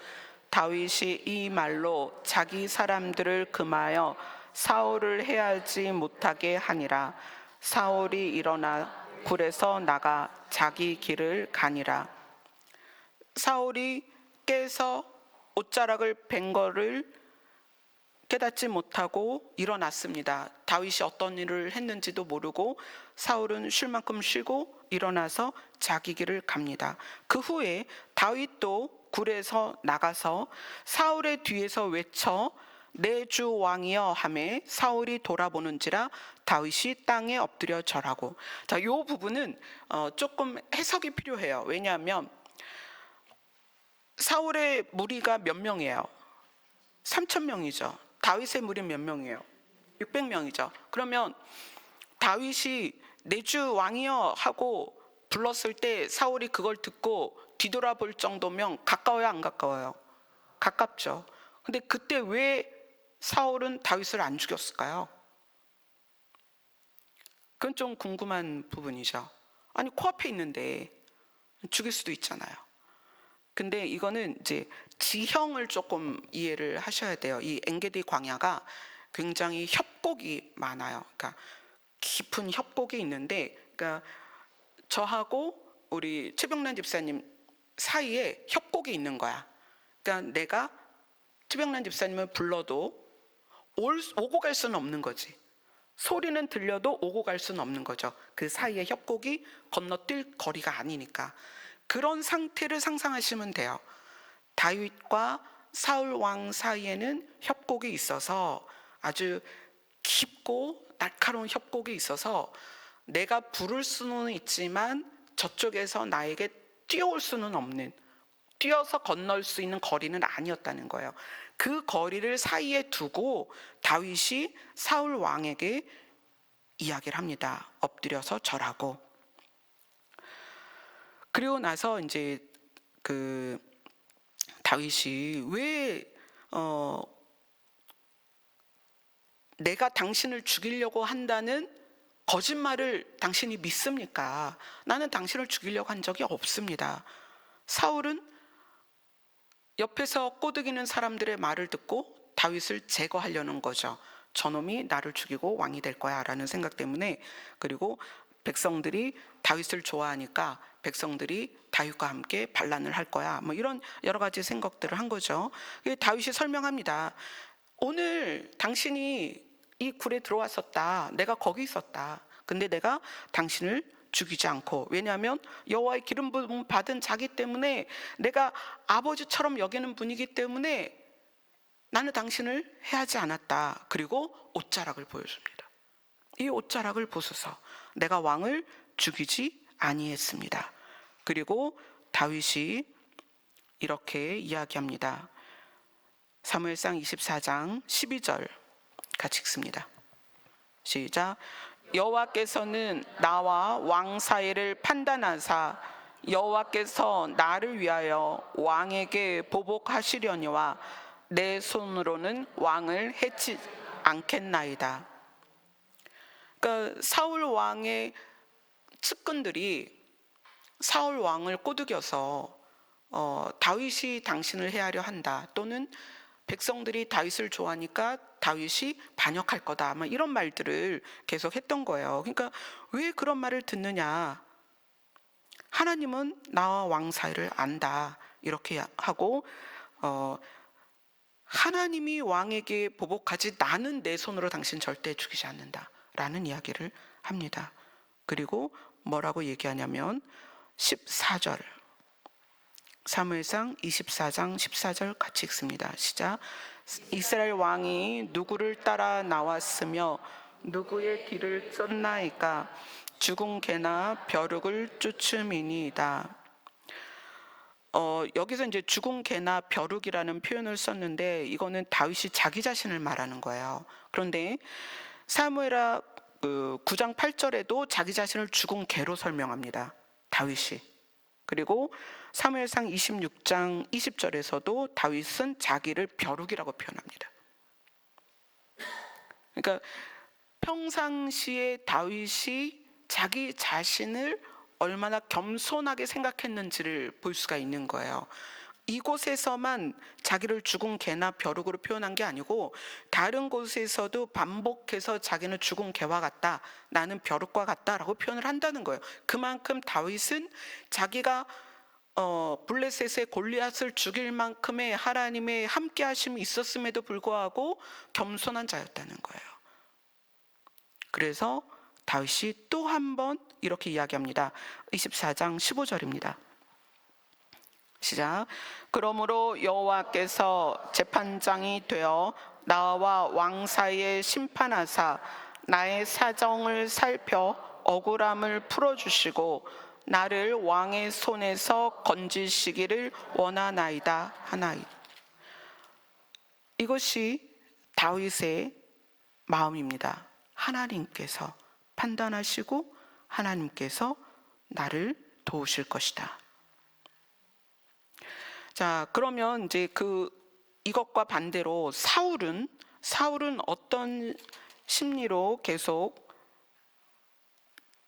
다윗이 이 말로 자기 사람들을 금하여 사울을 해하지 못하게 하니라. 사울이 일어나 굴에서 나가 자기 길을 가니라. 사울이 깨서 옷자락을 벤 거를 깨닫지 못하고 일어났습니다. 다윗이 어떤 일을 했는지도 모르고 사울은 쉴 만큼 쉬고 일어나서 자기 길을 갑니다. 그 후에 다윗도 굴에서 나가서 사울의 뒤에서 외쳐 내 주 왕이여 하매 사울이 돌아보는지라 다윗이 땅에 엎드려 절하고. 자, 이 부분은 조금 해석이 필요해요. 왜냐하면 사울의 무리가 몇 명이에요? 3,000명이죠. 다윗의 무리 몇 명이에요? 600명이죠. 그러면 다윗이 내 주 왕이여 하고 불렀을 때 사울이 그걸 듣고 뒤돌아볼 정도면 가까워요, 안 가까워요? 가깝죠. 근데 그때 왜 사울은 다윗을 안 죽였을까요? 그건 좀 궁금한 부분이죠. 아니, 코앞에 있는데 죽일 수도 있잖아요. 근데 이거는 이제 지형을 조금 이해를 하셔야 돼요. 이 엔게디 광야가 굉장히 협곡이 많아요. 그러니까 깊은 협곡이 있는데, 그러니까 저하고 우리 최병란 집사님 사이에 협곡이 있는 거야. 그러니까 내가 최병란 집사님을 불러도 오고 갈 수는 없는 거지. 소리는 들려도 오고 갈 수는 없는 거죠. 그 사이에 협곡이 건너뛸 거리가 아니니까. 그런 상태를 상상하시면 돼요. 다윗과 사울 왕 사이에는 협곡이 있어서 아주 깊고 날카로운 협곡이 있어서 내가 부를 수는 있지만 저쪽에서 나에게 뛰어올 수는 없는, 뛰어서 건널 수 있는 거리는 아니었다는 거예요. 그 거리를 사이에 두고 다윗이 사울 왕에게 이야기를 합니다. 엎드려서 절하고. 그리고 나서 이제 그 다윗이 왜 내가 당신을 죽이려고 한다는 거짓말을 당신이 믿습니까? 나는 당신을 죽이려고 한 적이 없습니다. 사울은 옆에서 꼬드기는 사람들의 말을 듣고 다윗을 제거하려는 거죠. 저놈이 나를 죽이고 왕이 될 거야 라는 생각 때문에. 그리고 백성들이 다윗을 좋아하니까 백성들이 다윗과 함께 반란을 할 거야, 뭐 이런 여러 가지 생각들을 한 거죠. 다윗이 설명합니다. 오늘 당신이 이 굴에 들어왔었다. 내가 거기 있었다. 근데 내가 당신을 죽이지 않고, 왜냐하면 여호와의 기름 부음 받은 자기 때문에, 내가 아버지처럼 여기는 분이기 때문에 나는 당신을 해하지 않았다. 그리고 옷자락을 보여줍니다. 이 옷자락을 보소서, 내가 왕을 죽이지 아니했습니다. 그리고 다윗이 이렇게 이야기합니다. 사무엘상 24장 12절 같이 읽습니다. 시작. 여호와께서는 나와 왕 사이를 판단하사 여호와께서 나를 위하여 왕에게 보복하시려니와 내 손으로는 왕을 해치 않겠나이다. 그러니까 사울 왕의 측근들이 사울 왕을 꼬드겨서 다윗이 당신을 해하려 한다, 또는 백성들이 다윗을 좋아하니까 다윗이 반역할 거다, 아마 이런 말들을 계속 했던 거예요. 그러니까 왜 그런 말을 듣느냐, 하나님은 나와 왕 사이를 안다 이렇게 하고, 하나님이 왕에게 보복하지, 나는 내 손으로 당신 절대 죽이지 않는다 라는 이야기를 합니다. 그리고 뭐라고 얘기하냐면 14절, 사무엘상 24장 14절 같이 읽습니다. 시작. 이스라엘 왕이 누구를 따라 나왔으며 누구의 길을 쫓나이까? 죽은 개나 벼룩을 쫓음이니이다. 여기서 이제 죽은 개나 벼룩이라는 표현을 썼는데, 이거는 다윗이 자기 자신을 말하는 거예요. 그런데 사무엘하 9장 8절에도 자기 자신을 죽은 개로 설명합니다, 다윗이. 그리고 사무엘상 26장 20절에서도 다윗은 자기를 벼룩이라고 표현합니다. 그러니까 평상시에 다윗이 자기 자신을 얼마나 겸손하게 생각했는지를 볼 수가 있는 거예요. 이곳에서만 자기를 죽은 개나 벼룩으로 표현한 게 아니고, 다른 곳에서도 반복해서 자기는 죽은 개와 같다, 나는 벼룩과 같다라고 표현을 한다는 거예요. 그만큼 다윗은 자기가 블레셋의 골리앗을 죽일 만큼의 하나님의 함께 하심이 있었음에도 불구하고 겸손한 자였다는 거예요. 그래서 다윗이 또 한 번 이렇게 이야기합니다. 24장 15절입니다. 시작. 그러므로 여호와께서 재판장이 되어 나와 왕 사이에 심판하사 나의 사정을 살펴 억울함을 풀어주시고 나를 왕의 손에서 건지시기를 원하나이다 하나이다. 이것이 다윗의 마음입니다. 하나님께서 판단하시고 하나님께서 나를 도우실 것이다. 자, 그러면 이제 이것과 반대로 사울은 어떤 심리로 계속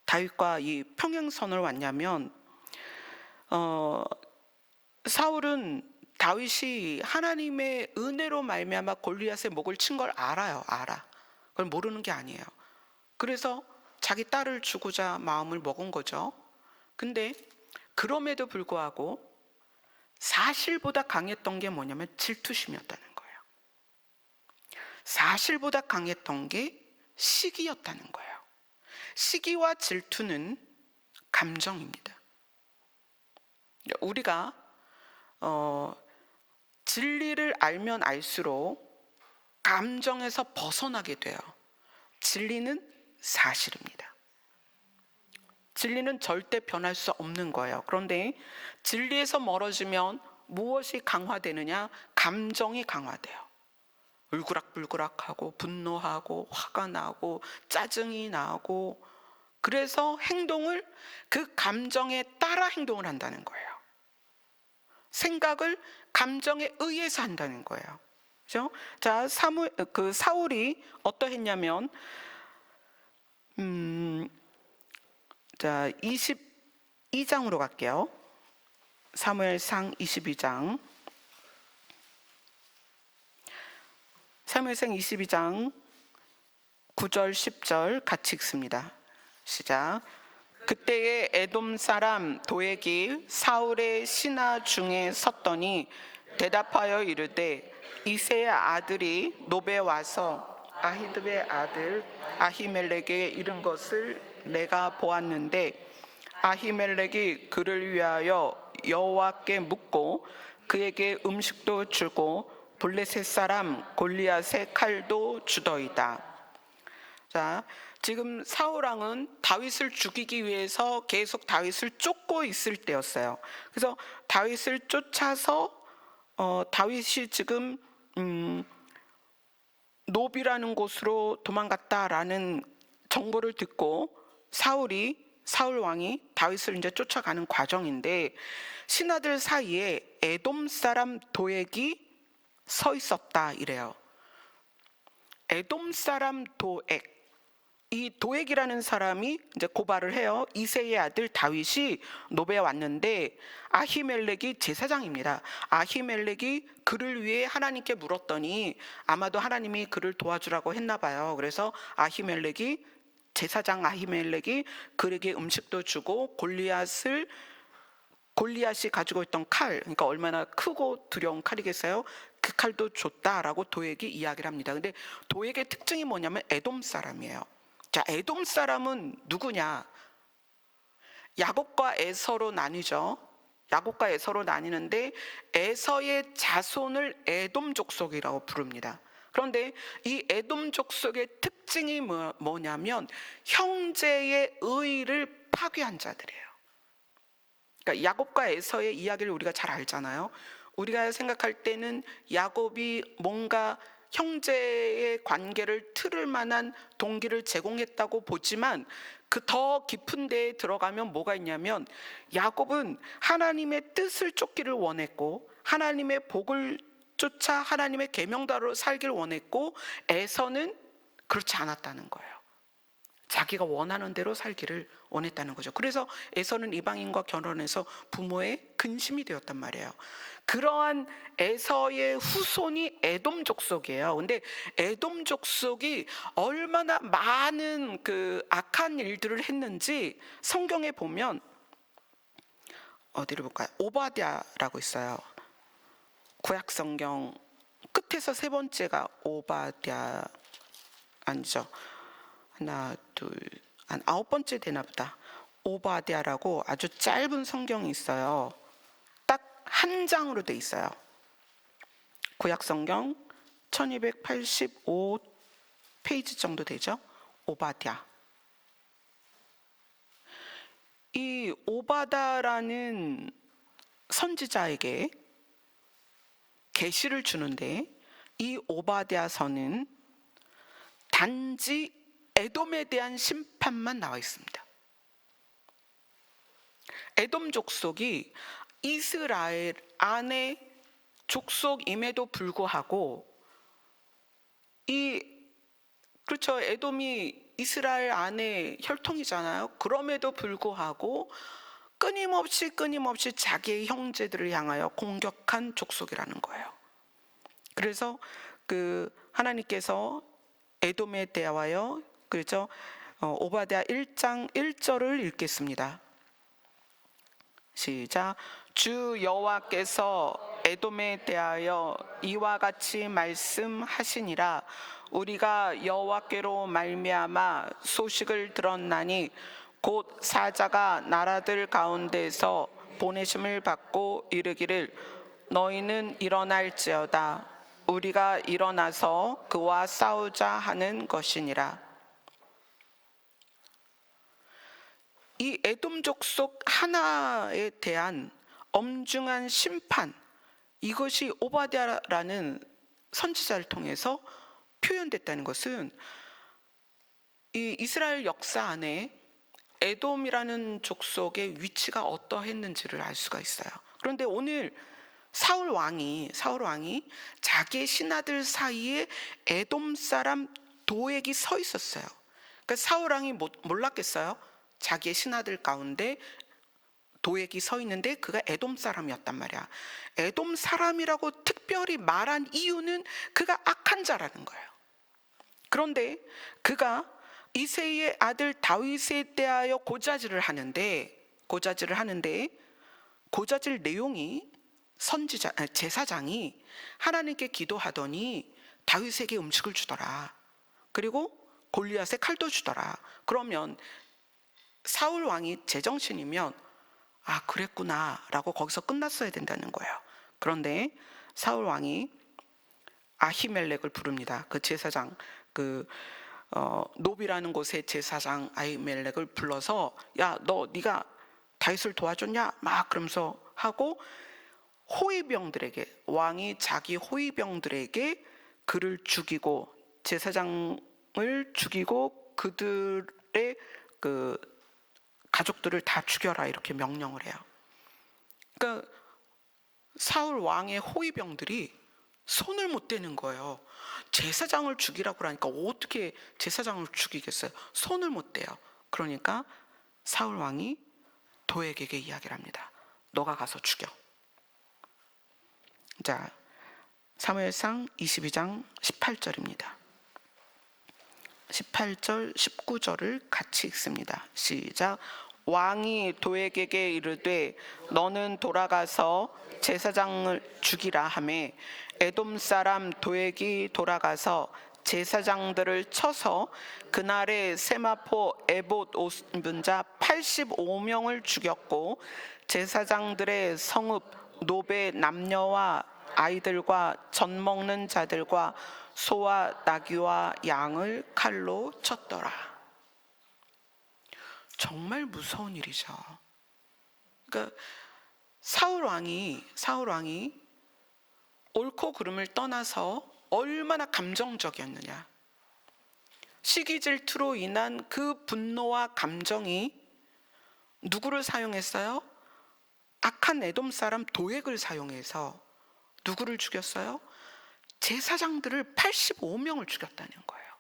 다윗과 이 평행선을 왔냐면, 사울은 다윗이 하나님의 은혜로 말미암아 골리앗의 목을 친 걸 알아요. 그걸 모르는 게 아니에요. 그래서 자기 딸을 주고자 마음을 먹은 거죠. 근데 그럼에도 불구하고 사실보다 강했던 게 뭐냐면 질투심이었다는 거예요. 사실보다 강했던 게 시기였다는 거예요. 시기와 질투는 감정입니다. 우리가 진리를 알면 알수록 감정에서 벗어나게 돼요. 진리는 사실입니다. 진리는 절대 변할 수 없는 거예요. 그런데 진리에서 멀어지면 무엇이 강화되느냐? 감정이 강화돼요. 울그락불그락하고 분노하고 화가 나고 짜증이 나고, 그래서 행동을 그 감정에 따라 행동을 한다는 거예요. 생각을 감정에 의해서 한다는 거예요. 그렇죠? 자, 사울이 어떠했냐면, 자, 22장으로 갈게요. 사무엘상 22장. 사무엘상 22장 9절 10절 같이 읽습니다. 시작. 그때에 에돔 사람 도액이 사울의 신하 중에 섰더니 대답하여 이르되 이새의 아들이 노베 와서 아히드의 아들 아히멜렉에게 이른 것을 내가 보았는데 아히멜렉이 그를 위하여 여호와께 묻고 그에게 음식도 주고 블레셋 사람 골리앗의 칼도 주더이다. 자, 지금 사울 왕은 다윗을 죽이기 위해서 계속 다윗을 쫓고 있을 때였어요. 그래서 다윗을 쫓아서 다윗이 지금 노비라는 곳으로 도망갔다라는 정보를 듣고 사울 왕이 다윗을 이제 쫓아가는 과정인데, 신하들 사이에 에돔 사람 도액이 서 있었다 이래요. 에돔 사람 도액, 이 도액이라는 사람이 이제 고발을 해요. 이새의 아들 다윗이 노베에 왔는데 아히멜렉이 제사장입니다. 아히멜렉이 그를 위해 하나님께 물었더니 아마도 하나님이 그를 도와주라고 했나 봐요. 그래서 제사장 아히멜렉이 그에게 음식도 주고 골리앗이 가지고 있던 칼, 그러니까 얼마나 크고 두려운 칼이겠어요? 그 칼도 줬다라고 도액이 이야기를 합니다. 근데 도액의 특징이 뭐냐면 에돔 사람이에요. 자, 에돔 사람은 누구냐? 야곱과 에서로 나뉘죠. 야곱과 에서로 나뉘는데 에서의 자손을 에돔 족속이라고 부릅니다. 그런데 이 에돔 족속의 특징이 뭐냐면 형제의 의를 파괴한 자들이에요. 그러니까 야곱과 에서의 이야기를 우리가 잘 알잖아요. 우리가 생각할 때는 야곱이 뭔가 형제의 관계를 틀을 만한 동기를 제공했다고 보지만 그 더 깊은 데에 들어가면 뭐가 있냐면 야곱은 하나님의 뜻을 쫓기를 원했고 하나님의 복을 쫓아 하나님의 계명대로 살기를 원했고 에서는 그렇지 않았다는 거예요. 자기가 원하는 대로 살기를 원했다는 거죠. 그래서 에서는 이방인과 결혼해서 부모의 근심이 되었단 말이에요. 그러한 에서의 후손이 에돔 족속이에요. 근데 에돔 족속이 얼마나 많은 그 악한 일들을 했는지 성경에 보면 어디를 볼까요? 오바댜라고 있어요. 구약 성경 끝에서 세 번째가 오바댜 아니죠. 하나, 둘, 한 9번째 되나 보다. 오바댜라고 아주 짧은 성경이 있어요. 딱 한 장으로 돼 있어요. 구약 성경 1285페이지 정도 되죠. 오바댜. 이 오바다라는 선지자에게 계시를 주는데 이 오바댜서는 단지 에돔에 대한 심판만 나와 있습니다. 에돔 족속이 이스라엘 안의 족속임에도 불구하고 그렇죠. 에돔이 이스라엘 안의 혈통이잖아요. 그럼에도 불구하고 끊임없이 자기의 형제들을 향하여 공격한 족속이라는 거예요. 그래서 하나님께서 에돔에 대하여 그렇죠. 오바댜 1장 1절을 읽겠습니다. 시작. 주 여호와께서 에돔에 대하여 이와 같이 말씀하시니라. 우리가 여호와께로 말미암아 소식을 들었나니 곧 사자가 나라들 가운데서 보내심을 받고 이르기를 너희는 일어날지어다. 우리가 일어나서 그와 싸우자 하는 것이니라. 이 에돔 족속 하나에 대한 엄중한 심판, 이것이 오바댜라는 선지자를 통해서 표현됐다는 것은 이 이스라엘 역사 안에 에돔이라는 족속의 위치가 어떠했는지를 알 수가 있어요. 그런데 오늘 사울 왕이 자기의 신하들 사이에 에돔 사람 도액이 서 있었어요. 그러니까 사울 왕이 몰랐겠어요? 자기의 신하들 가운데 도액이 서 있는데 그가 에돔 사람이었단 말이야. 에돔 사람이라고 특별히 말한 이유는 그가 악한 자라는 거예요. 그런데 그가 이새의 아들 다윗에 대하여 고자질을 하는데 고자질 내용이 제사장이 하나님께 기도하더니 다윗에게 음식을 주더라. 그리고 골리앗의 칼도 주더라. 그러면 사울 왕이 제정신이면 아, 그랬구나라고 거기서 끝났어야 된다는 거예요. 그런데 사울 왕이 아히멜렉을 부릅니다. 그 제사장, 노비라는 곳의 제사장 아히멜렉을 불러서 야, 네가 다윗을 도와줬냐? 막 그러면서 하고 호위병들에게, 왕이 자기 호위병들에게 그를 죽이고 제사장을 죽이고 그들의 가족들을 다 죽여라 이렇게 명령을 해요. 그러니까 사울 왕의 호위병들이 손을 못 대는 거예요. 제사장을 죽이라고 그러니까 어떻게 제사장을 죽이겠어요? 손을 못 대요. 그러니까 사울 왕이 도액에게 이야기를 합니다. 너가 가서 죽여. 자, 사무엘상 22장 18절입니다. 18절, 19절을 같이 읽습니다. 시작. 왕이 도액에게 이르되 너는 돌아가서 제사장을 죽이라 하매 에돔 사람 도액이 돌아가서 제사장들을 쳐서 그날에 세마포 에봇 옷 입은 자 85명을 죽였고 제사장들의 성읍 노베 남녀와 아이들과 젖 먹는 자들과 소와 나귀와 양을 칼로 쳤더라. 정말 무서운 일이죠. 그러니까 사울 왕이 옳고 그름을 떠나서 얼마나 감정적이었느냐. 시기 질투로 인한 그 분노와 감정이 누구를 사용했어요? 악한 에돔 사람 도액을 사용해서 누구를 죽였어요? 제사장들을 85명을 죽였다는 거예요.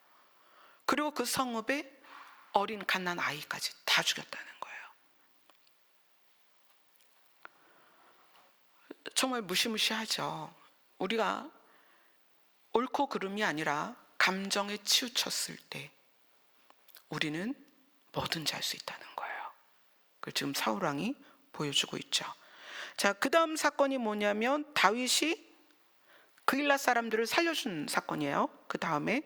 그리고 그 성읍에 어린 갓난 아이까지 다 죽였다는 거예요. 정말 무시무시하죠. 우리가 옳고 그름이 아니라 감정에 치우쳤을 때 우리는 뭐든지 할 수 있다는 거예요. 그걸 지금 사울 왕이 보여주고 있죠. 자, 그 다음 사건이 뭐냐면 다윗이 그일라 사람들을 살려준 사건이에요. 그 다음에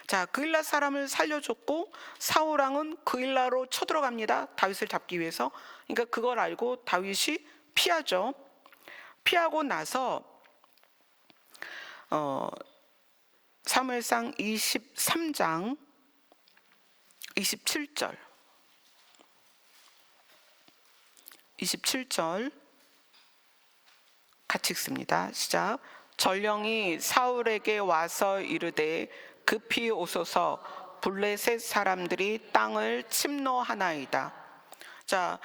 자, 그일라 사람을 살려줬고 사울 왕은 그일라로 쳐들어갑니다. 다윗을 잡기 위해서. 그러니까 그걸 알고 다윗이 피하죠. 피하고 나서 사무엘상 23장 27절 같이 읽습니다. 시작. 전령이 사울에게 와서 이르되 급히 오소서 블레셋 사람들이 땅을 침노하나이다. 자,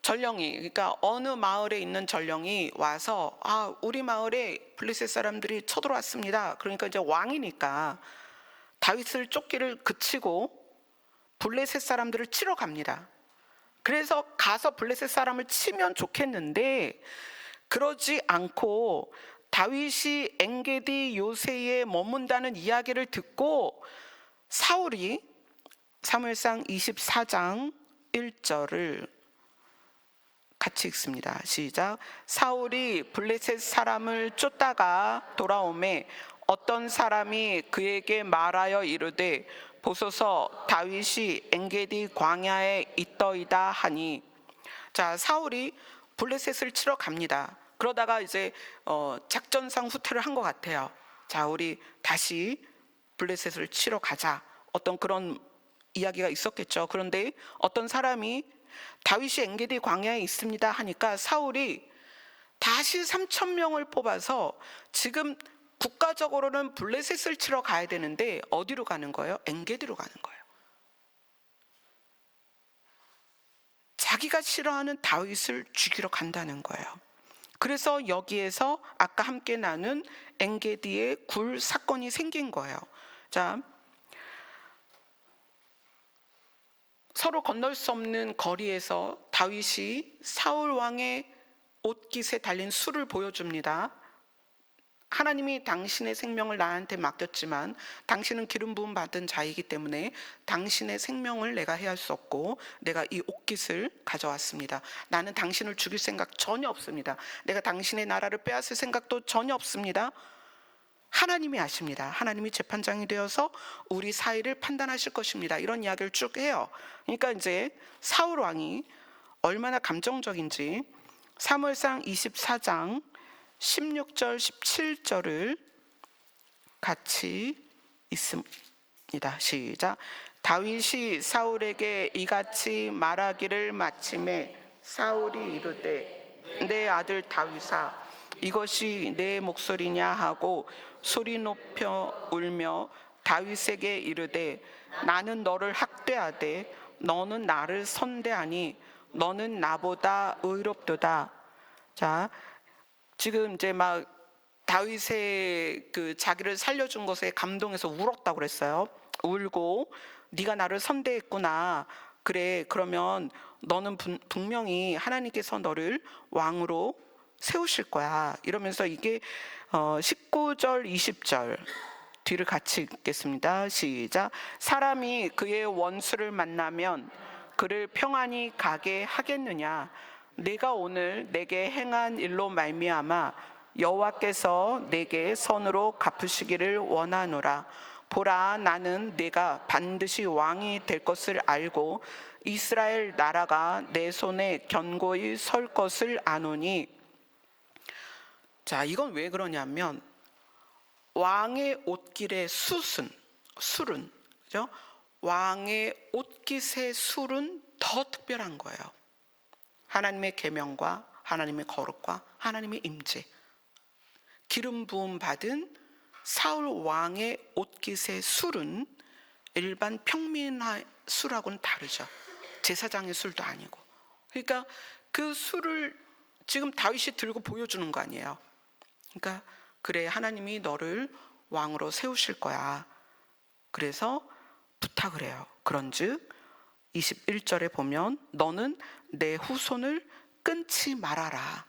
전령이, 그러니까 어느 마을에 있는 전령이 와서 우리 마을에 블레셋 사람들이 쳐들어왔습니다. 그러니까 이제 왕이니까 다윗을 쫓기를 그치고 블레셋 사람들을 치러 갑니다. 그래서 가서 블레셋 사람을 치면 좋겠는데 그러지 않고 다윗이 엔게디 요새에 머문다는 이야기를 듣고 사울이 사무엘상 24장 1절을 같이 읽습니다. 시작. 사울이 블레셋 사람을 쫓다가 돌아오매 어떤 사람이 그에게 말하여 이르되 보소서 다윗이 엔게디 광야에 있더이다 하니. 자, 사울이 블레셋을 치러 갑니다. 그러다가 이제 작전상 후퇴를 한 것 같아요. 자, 우리 다시 블레셋을 치러 가자. 어떤 그런 이야기가 있었겠죠. 그런데 어떤 사람이 다윗이 엔게디 광야에 있습니다 하니까 사울이 다시 3,000명을 뽑아서 지금 국가적으로는 블레셋을 치러 가야 되는데 어디로 가는 거예요? 엔게디로 가는 거예요. 자기가 싫어하는 다윗을 죽이러 간다는 거예요. 그래서 여기에서 아까 함께 나눈 엔게디의 굴 사건이 생긴 거예요. 자, 서로 건널 수 없는 거리에서 다윗이 사울 왕의 옷깃에 달린 술을 보여줍니다. 하나님이 당신의 생명을 나한테 맡겼지만 당신은 기름 부음 받은 자이기 때문에 당신의 생명을 내가 해할 수 없고 내가 이 옷깃을 가져왔습니다. 나는 당신을 죽일 생각 전혀 없습니다. 내가 당신의 나라를 빼앗을 생각도 전혀 없습니다. 하나님이 아십니다. 하나님이 재판장이 되어서 우리 사이를 판단하실 것입니다. 이런 이야기를 쭉 해요. 그러니까 이제 사울 왕이 얼마나 감정적인지 사무엘상 24장 16절 17절을 같이 있습니다. 시작. 다윗이 사울에게 이같이 말하기를 마침에 사울이 이르되 내 아들 다윗아 이것이 내 목소리냐 하고 소리 높여 울며 다윗에게 이르되 나는 너를 학대하되 너는 나를 선대하니 너는 나보다 의롭도다. 자, 지금 이제 막 다윗의 그 자기를 살려준 것에 감동해서 울었다고 그랬어요. 울고 네가 나를 선대했구나. 그래, 그러면 너는 분명히 하나님께서 너를 왕으로 세우실 거야. 이러면서 이게 19절 20절 뒤를 같이 읽겠습니다. 시작. 사람이 그의 원수를 만나면 그를 평안히 가게 하겠느냐. 내가 오늘 내게 행한 일로 말미암아 여호와께서 내게 선으로 갚으시기를 원하노라. 보라, 나는 내가 반드시 왕이 될 것을 알고 이스라엘 나라가 내 손에 견고히 설 것을 아노니. 자, 이건 왜 그러냐면 왕의 옷깃의 술은 그죠? 왕의 옷깃의 술은 더 특별한 거예요. 하나님의 계명과 하나님의 거룩과 하나님의 임재, 기름 부음 받은 사울 왕의 옷깃의 술은 일반 평민의 술하고는 다르죠. 제사장의 술도 아니고. 그러니까 그 술을 지금 다윗이 들고 보여주는 거 아니에요. 그러니까 그래, 하나님이 너를 왕으로 세우실 거야. 그래서 부탁을 해요. 그런즉 21절에 보면 너는 내 후손을 끊지 말아라.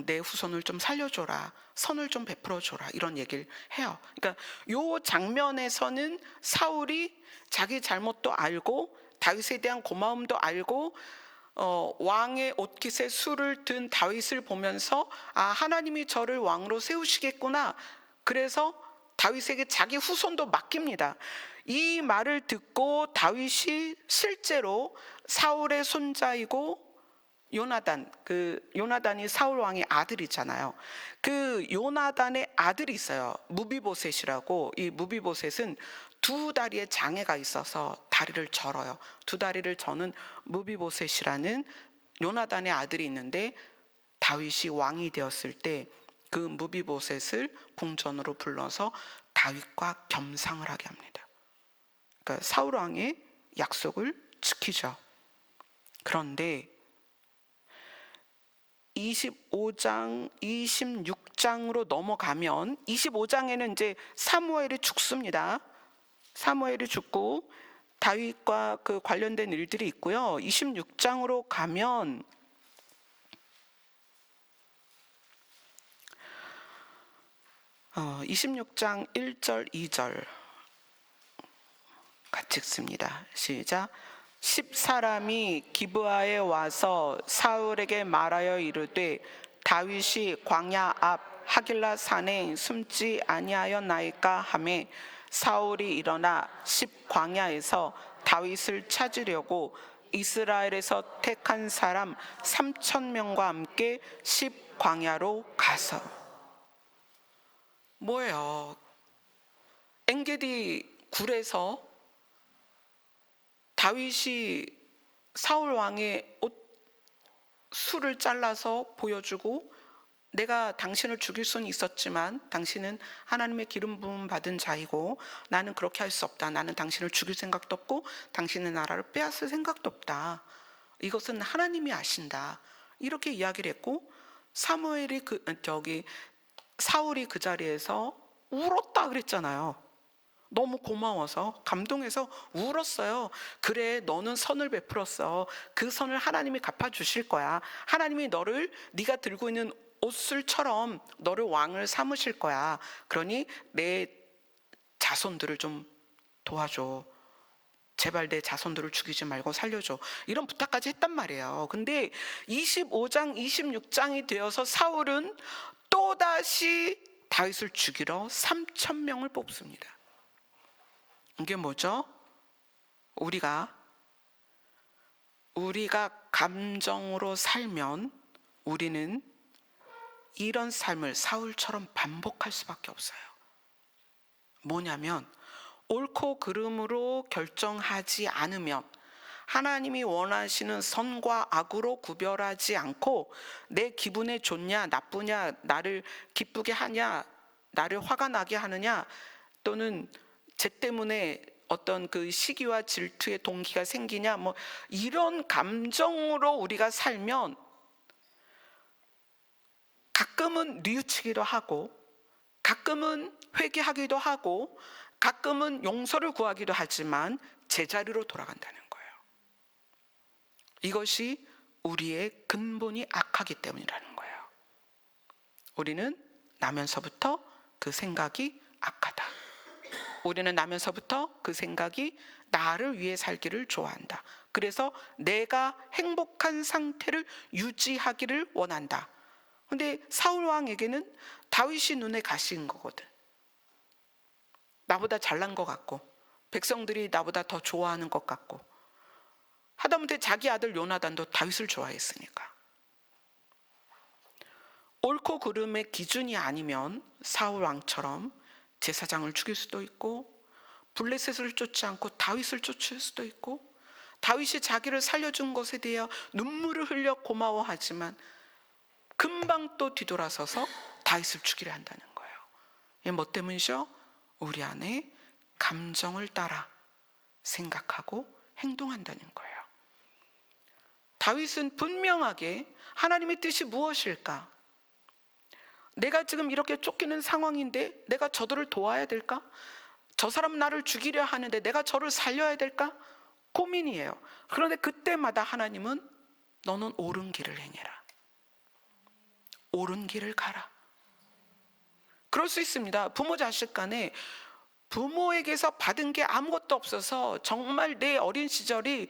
내 후손을 좀 살려줘라. 선을 좀 베풀어줘라. 이런 얘기를 해요. 그러니까 이 장면에서는 사울이 자기 잘못도 알고 다윗에 대한 고마움도 알고 왕의 옷깃에 술을 든 다윗을 보면서 아, 하나님이 저를 왕으로 세우시겠구나. 그래서 다윗에게 자기 후손도 맡깁니다. 이 말을 듣고 다윗이 실제로 사울의 손자이고 요나단이 사울 왕의 아들이잖아요. 그 요나단의 아들이 있어요. 무비보셋이라고. 이 무비보셋은 두 다리에 장애가 있어서 다리를 절어요. 두 다리를 저는 무비보셋이라는 요나단의 아들이 있는데 다윗이 왕이 되었을 때 그 무비보셋을 궁전으로 불러서 다윗과 겸상을 하게 합니다. 그러니까 사울 왕의 약속을 지키죠. 그런데 25장, 26장으로 넘어가면 25장에는 이제 사무엘이 죽습니다. 사무엘이 죽고 다윗과 그 관련된 일들이 있고요. 26장으로 가면 26장 1절 2절 같이 읽습니다. 시작. 10사람이 기브아에 와서 사울에게 말하여 이르되 다윗이 광야 앞 하길라 산에 숨지 아니하였나이까 하매 사울이 일어나 10광야에서 다윗을 찾으려고 이스라엘에서 택한 사람 3,000명과 함께 10광야로 가서. 뭐예요? 엔게디 굴에서 다윗이 사울 왕의 술을 잘라서 보여주고 내가 당신을 죽일 수는 있었지만 당신은 하나님의 기름 부음 받은 자이고 나는 그렇게 할 수 없다. 나는 당신을 죽일 생각도 없고 당신의 나라를 빼앗을 생각도 없다. 이것은 하나님이 아신다. 이렇게 이야기를 했고 사울이 그 자리에서 울었다 그랬잖아요. 너무 고마워서 감동해서 울었어요. 그래, 너는 선을 베풀었어. 그 선을 하나님이 갚아주실 거야. 하나님이 너를 네가 들고 있는 옷술처럼 너를 왕을 삼으실 거야. 그러니 내 자손들을 좀 도와줘. 제발 내 자손들을 죽이지 말고 살려줘. 이런 부탁까지 했단 말이에요. 근데 25장 26장이 되어서 사울은 또다시 다윗을 죽이러 3,000명을 뽑습니다. 이게 뭐죠? 우리가 감정으로 살면 우리는 이런 삶을 사울처럼 반복할 수밖에 없어요. 뭐냐면 옳고 그름으로 결정하지 않으면, 하나님이 원하시는 선과 악으로 구별하지 않고 내 기분에 좋냐 나쁘냐, 나를 기쁘게 하냐 나를 화가 나게 하느냐, 또는 쟤 때문에 어떤 그 시기와 질투의 동기가 생기냐, 뭐 이런 감정으로 우리가 살면 가끔은 뉘우치기도 하고, 가끔은 회개하기도 하고, 가끔은 용서를 구하기도 하지만 제자리로 돌아간다는 거예요. 이것이 우리의 근본이 악하기 때문이라는 거예요. 우리는 나면서부터 그 생각이 악하다. 우리는 나면서부터 그 생각이 나를 위해 살기를 좋아한다. 그래서 내가 행복한 상태를 유지하기를 원한다. 근데 사울 왕에게는 다윗이 눈에 가시인 거거든. 나보다 잘난 것 같고, 백성들이 나보다 더 좋아하는 것 같고, 하다못해 자기 아들 요나단도 다윗을 좋아했으니까. 옳고 그름의 기준이 아니면 사울 왕처럼 제사장을 죽일 수도 있고, 블레셋을 쫓지 않고 다윗을 쫓을 수도 있고, 다윗이 자기를 살려준 것에 대해 눈물을 흘려 고마워하지만 금방 또 뒤돌아서서 다윗을 죽이려 한다는 거예요. 이게 뭐 때문이죠? 우리 안에 감정을 따라 생각하고 행동한다는 거예요. 다윗은 분명하게 하나님의 뜻이 무엇일까? 내가 지금 이렇게 쫓기는 상황인데 내가 저들을 도와야 될까? 저 사람 나를 죽이려 하는데 내가 저를 살려야 될까? 고민이에요. 그런데 그때마다 하나님은 너는 옳은 길을 행해라. 옳은 길을 가라. 그럴 수 있습니다. 부모 자식 간에 부모에게서 받은 게 아무것도 없어서 정말 내 어린 시절이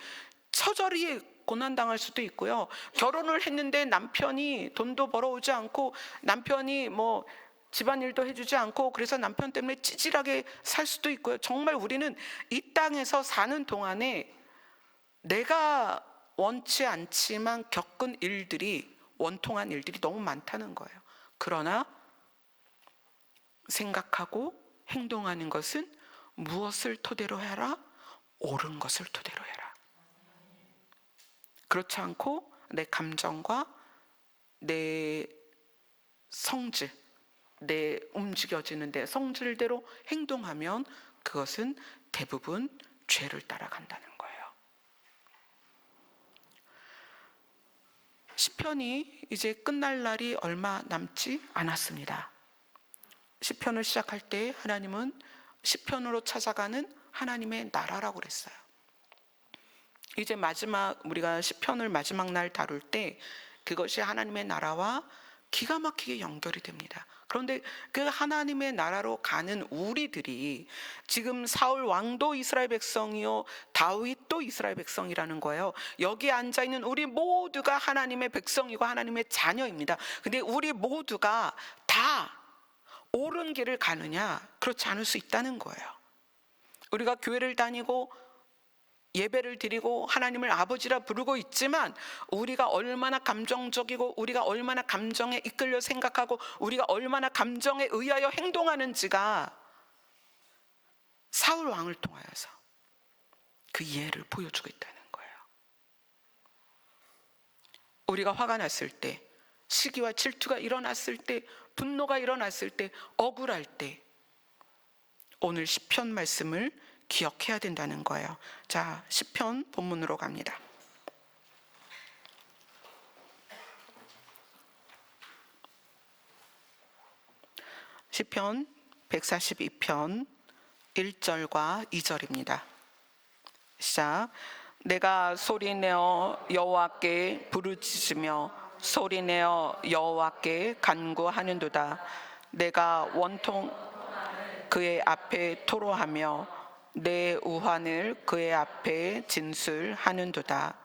처절히 고난당할 수도 있고요. 결혼을 했는데 남편이 돈도 벌어오지 않고, 남편이 뭐 집안일도 해주지 않고, 그래서 남편 때문에 찌질하게 살 수도 있고요. 정말 우리는 이 땅에서 사는 동안에 내가 원치 않지만 겪은 일들이, 원통한 일들이 너무 많다는 거예요. 그러나 생각하고 행동하는 것은 무엇을 토대로 해라? 옳은 것을 토대로 해라. 그렇지 않고 내 감정과 내 성질, 내 움직여지는 내 성질대로 행동하면 그것은 대부분 죄를 따라간다는 거예요. 시편이 이제 끝날 날이 얼마 남지 않았습니다. 시편을 시작할 때 하나님은 시편으로 찾아가는 하나님의 나라라고 그랬어요. 이제 마지막, 우리가 시편을 마지막 날 다룰 때 그것이 하나님의 나라와 기가 막히게 연결이 됩니다. 그런데 그 하나님의 나라로 가는 우리들이, 지금 사울 왕도 이스라엘 백성이요 다윗도 이스라엘 백성이라는 거예요. 여기 앉아있는 우리 모두가 하나님의 백성이고 하나님의 자녀입니다. 근데 우리 모두가 다 옳은 길을 가느냐? 그렇지 않을 수 있다는 거예요. 우리가 교회를 다니고 예배를 드리고 하나님을 아버지라 부르고 있지만, 우리가 얼마나 감정적이고 우리가 얼마나 감정에 이끌려 생각하고 우리가 얼마나 감정에 의하여 행동하는지가 사울 왕을 통하여서 그 예를 보여주고 있다는 거예요. 우리가 화가 났을 때, 시기와 질투가 일어났을 때, 분노가 일어났을 때, 억울할 때 오늘 시편 말씀을 기억해야 된다는 거예요. 자, 시편 본문으로 갑니다. 시편 142편 1절과 2절입니다. 시작. 내가 소리내어 여호와께 부르짖으며 소리내어 여호와께 간구하는도다. 내가 원통 그의 앞에 토로하며 내 우환을 그의 앞에 진술하는도다.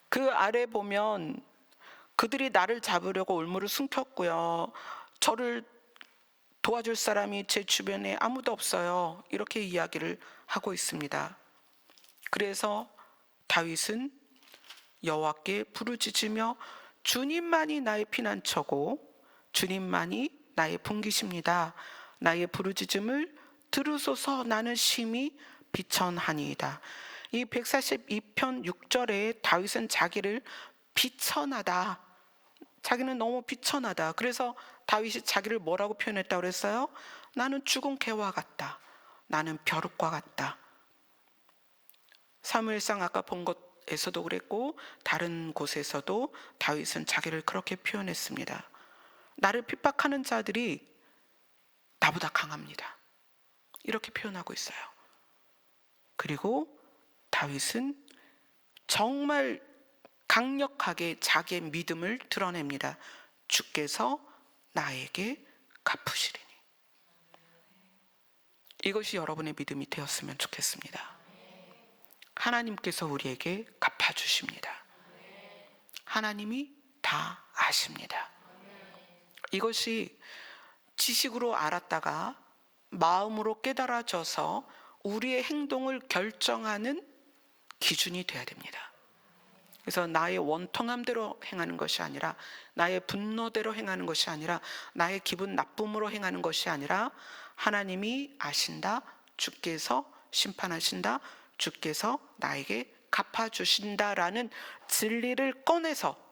그 아래 보면 그들이 나를 잡으려고 올무를 숨겼고요, 저를 도와줄 사람이 제 주변에 아무도 없어요. 이렇게 이야기를 하고 있습니다. 그래서 다윗은 여호와께 부르짖으며 주님만이 나의 피난처고 주님만이 나의 분기십니다. 나의 부르짖음을 들으소서. 나는 심히 비천하니이다. 이 142편 6절에 다윗은 자기를 비천하다, 자기는 너무 비천하다. 그래서 다윗이 자기를 뭐라고 표현했다고 그랬어요? 나는 죽은 개와 같다. 나는 벼룩과 같다. 사무엘상 아까 본 것에서도 그랬고 다른 곳에서도 다윗은 자기를 그렇게 표현했습니다. 나를 핍박하는 자들이 나보다 강합니다. 이렇게 표현하고 있어요. 그리고 다윗은 정말 강력하게 자기의 믿음을 드러냅니다. 주께서 나에게 갚으시리니. 이것이 여러분의 믿음이 되었으면 좋겠습니다. 하나님께서 우리에게 갚아주십니다. 하나님이 다 아십니다. 이것이 지식으로 알았다가 마음으로 깨달아져서 우리의 행동을 결정하는 기준이 되어야 됩니다. 그래서 나의 원통함대로 행하는 것이 아니라, 나의 분노대로 행하는 것이 아니라, 나의 기분 나쁨으로 행하는 것이 아니라, 하나님이 아신다, 주께서 심판하신다, 주께서 나에게 갚아주신다라는 진리를 꺼내서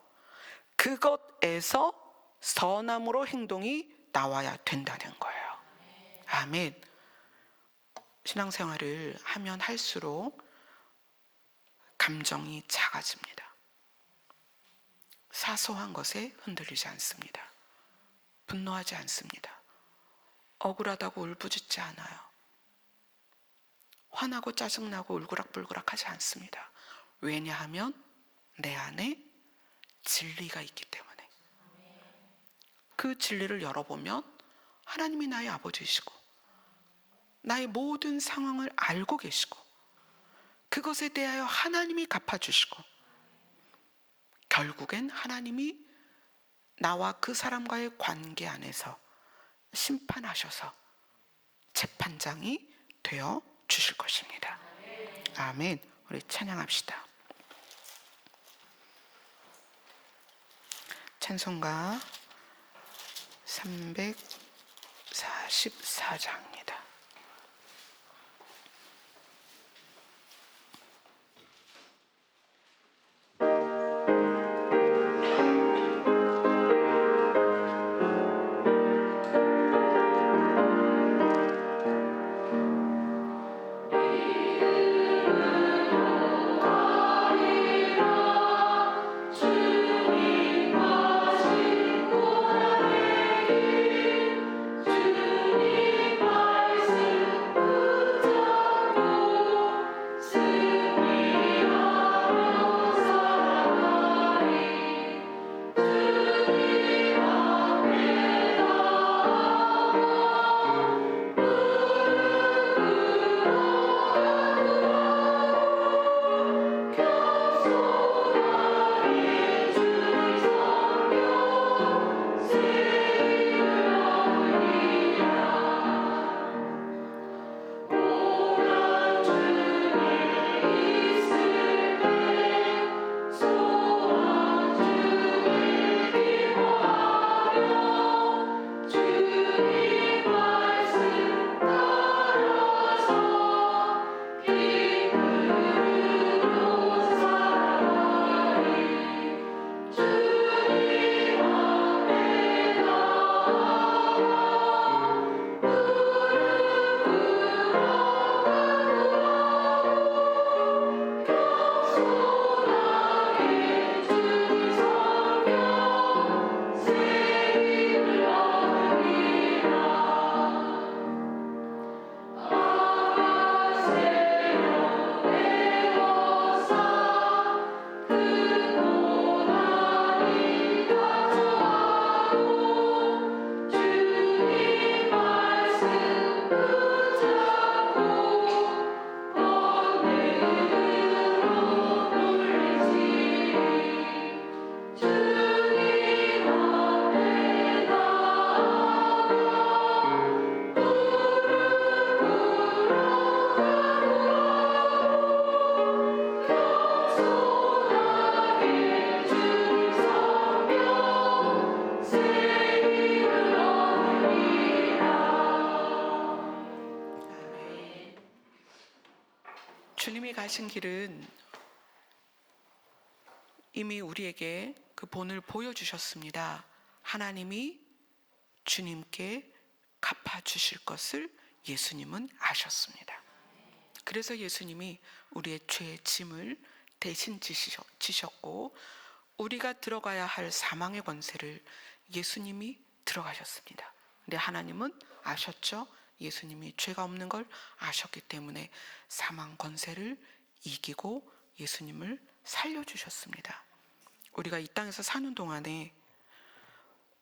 그것에서 선함으로 행동이 나와야 된다는 거예요. 아멘. 신앙생활을 하면 할수록 감정이 작아집니다. 사소한 것에 흔들리지 않습니다. 분노하지 않습니다. 억울하다고 울부짖지 않아요. 화나고 짜증나고 울그락불그락 하지 않습니다. 왜냐하면 내 안에 진리가 있기 때문에. 그 진리를 열어보면 하나님이 나의 아버지이시고 나의 모든 상황을 알고 계시고 그것에 대하여 하나님이 갚아주시고 결국엔 하나님이 나와 그 사람과의 관계 안에서 심판하셔서 재판장이 되어 주실 것입니다. 아멘. 우리 찬양합시다. 찬송가 344장입니다. 가신 길은 이미 우리에게 그 본을 보여주셨습니다. 하나님이 주님께 갚아주실 것을 예수님은 아셨습니다. 그래서 예수님이 우리의 죄의 짐을 대신 지셨고 우리가 들어가야 할 사망의 권세를 예수님이 들어가셨습니다. 근데 하나님은 아셨죠? 예수님이 죄가 없는 걸 아셨기 때문에 사망 권세를 이기고 예수님을 살려주셨습니다. 우리가 이 땅에서 사는 동안에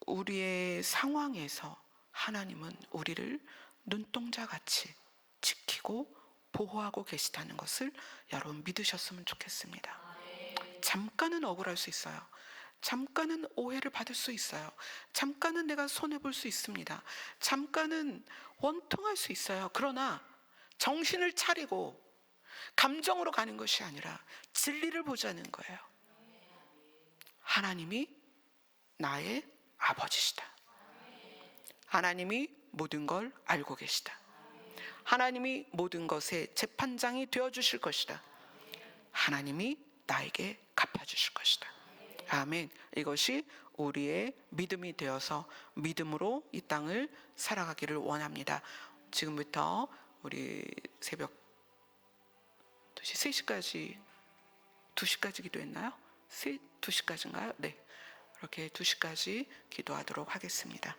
우리의 상황에서 하나님은 우리를 눈동자같이 지키고 보호하고 계시다는 것을 여러분 믿으셨으면 좋겠습니다. 잠깐은 억울할 수 있어요. 잠깐은 오해를 받을 수 있어요. 잠깐은 내가 손해볼 수 있습니다. 잠깐은 원통할 수 있어요. 그러나 정신을 차리고 감정으로 가는 것이 아니라 진리를 보자는 거예요. 하나님이 나의 아버지시다. 하나님이 모든 걸 알고 계시다. 하나님이 모든 것의 재판장이 되어주실 것이다. 하나님이 나에게 갚아주실 것이다. 아멘. 이것이 우리의 믿음이 되어서 믿음으로 이 땅을 살아가기를 원합니다. 지금부터 우리 새벽 3시까지 2시까지 기도했나요? 2시까지인가요? 네. 이렇게 2시까지 기도하도록 하겠습니다.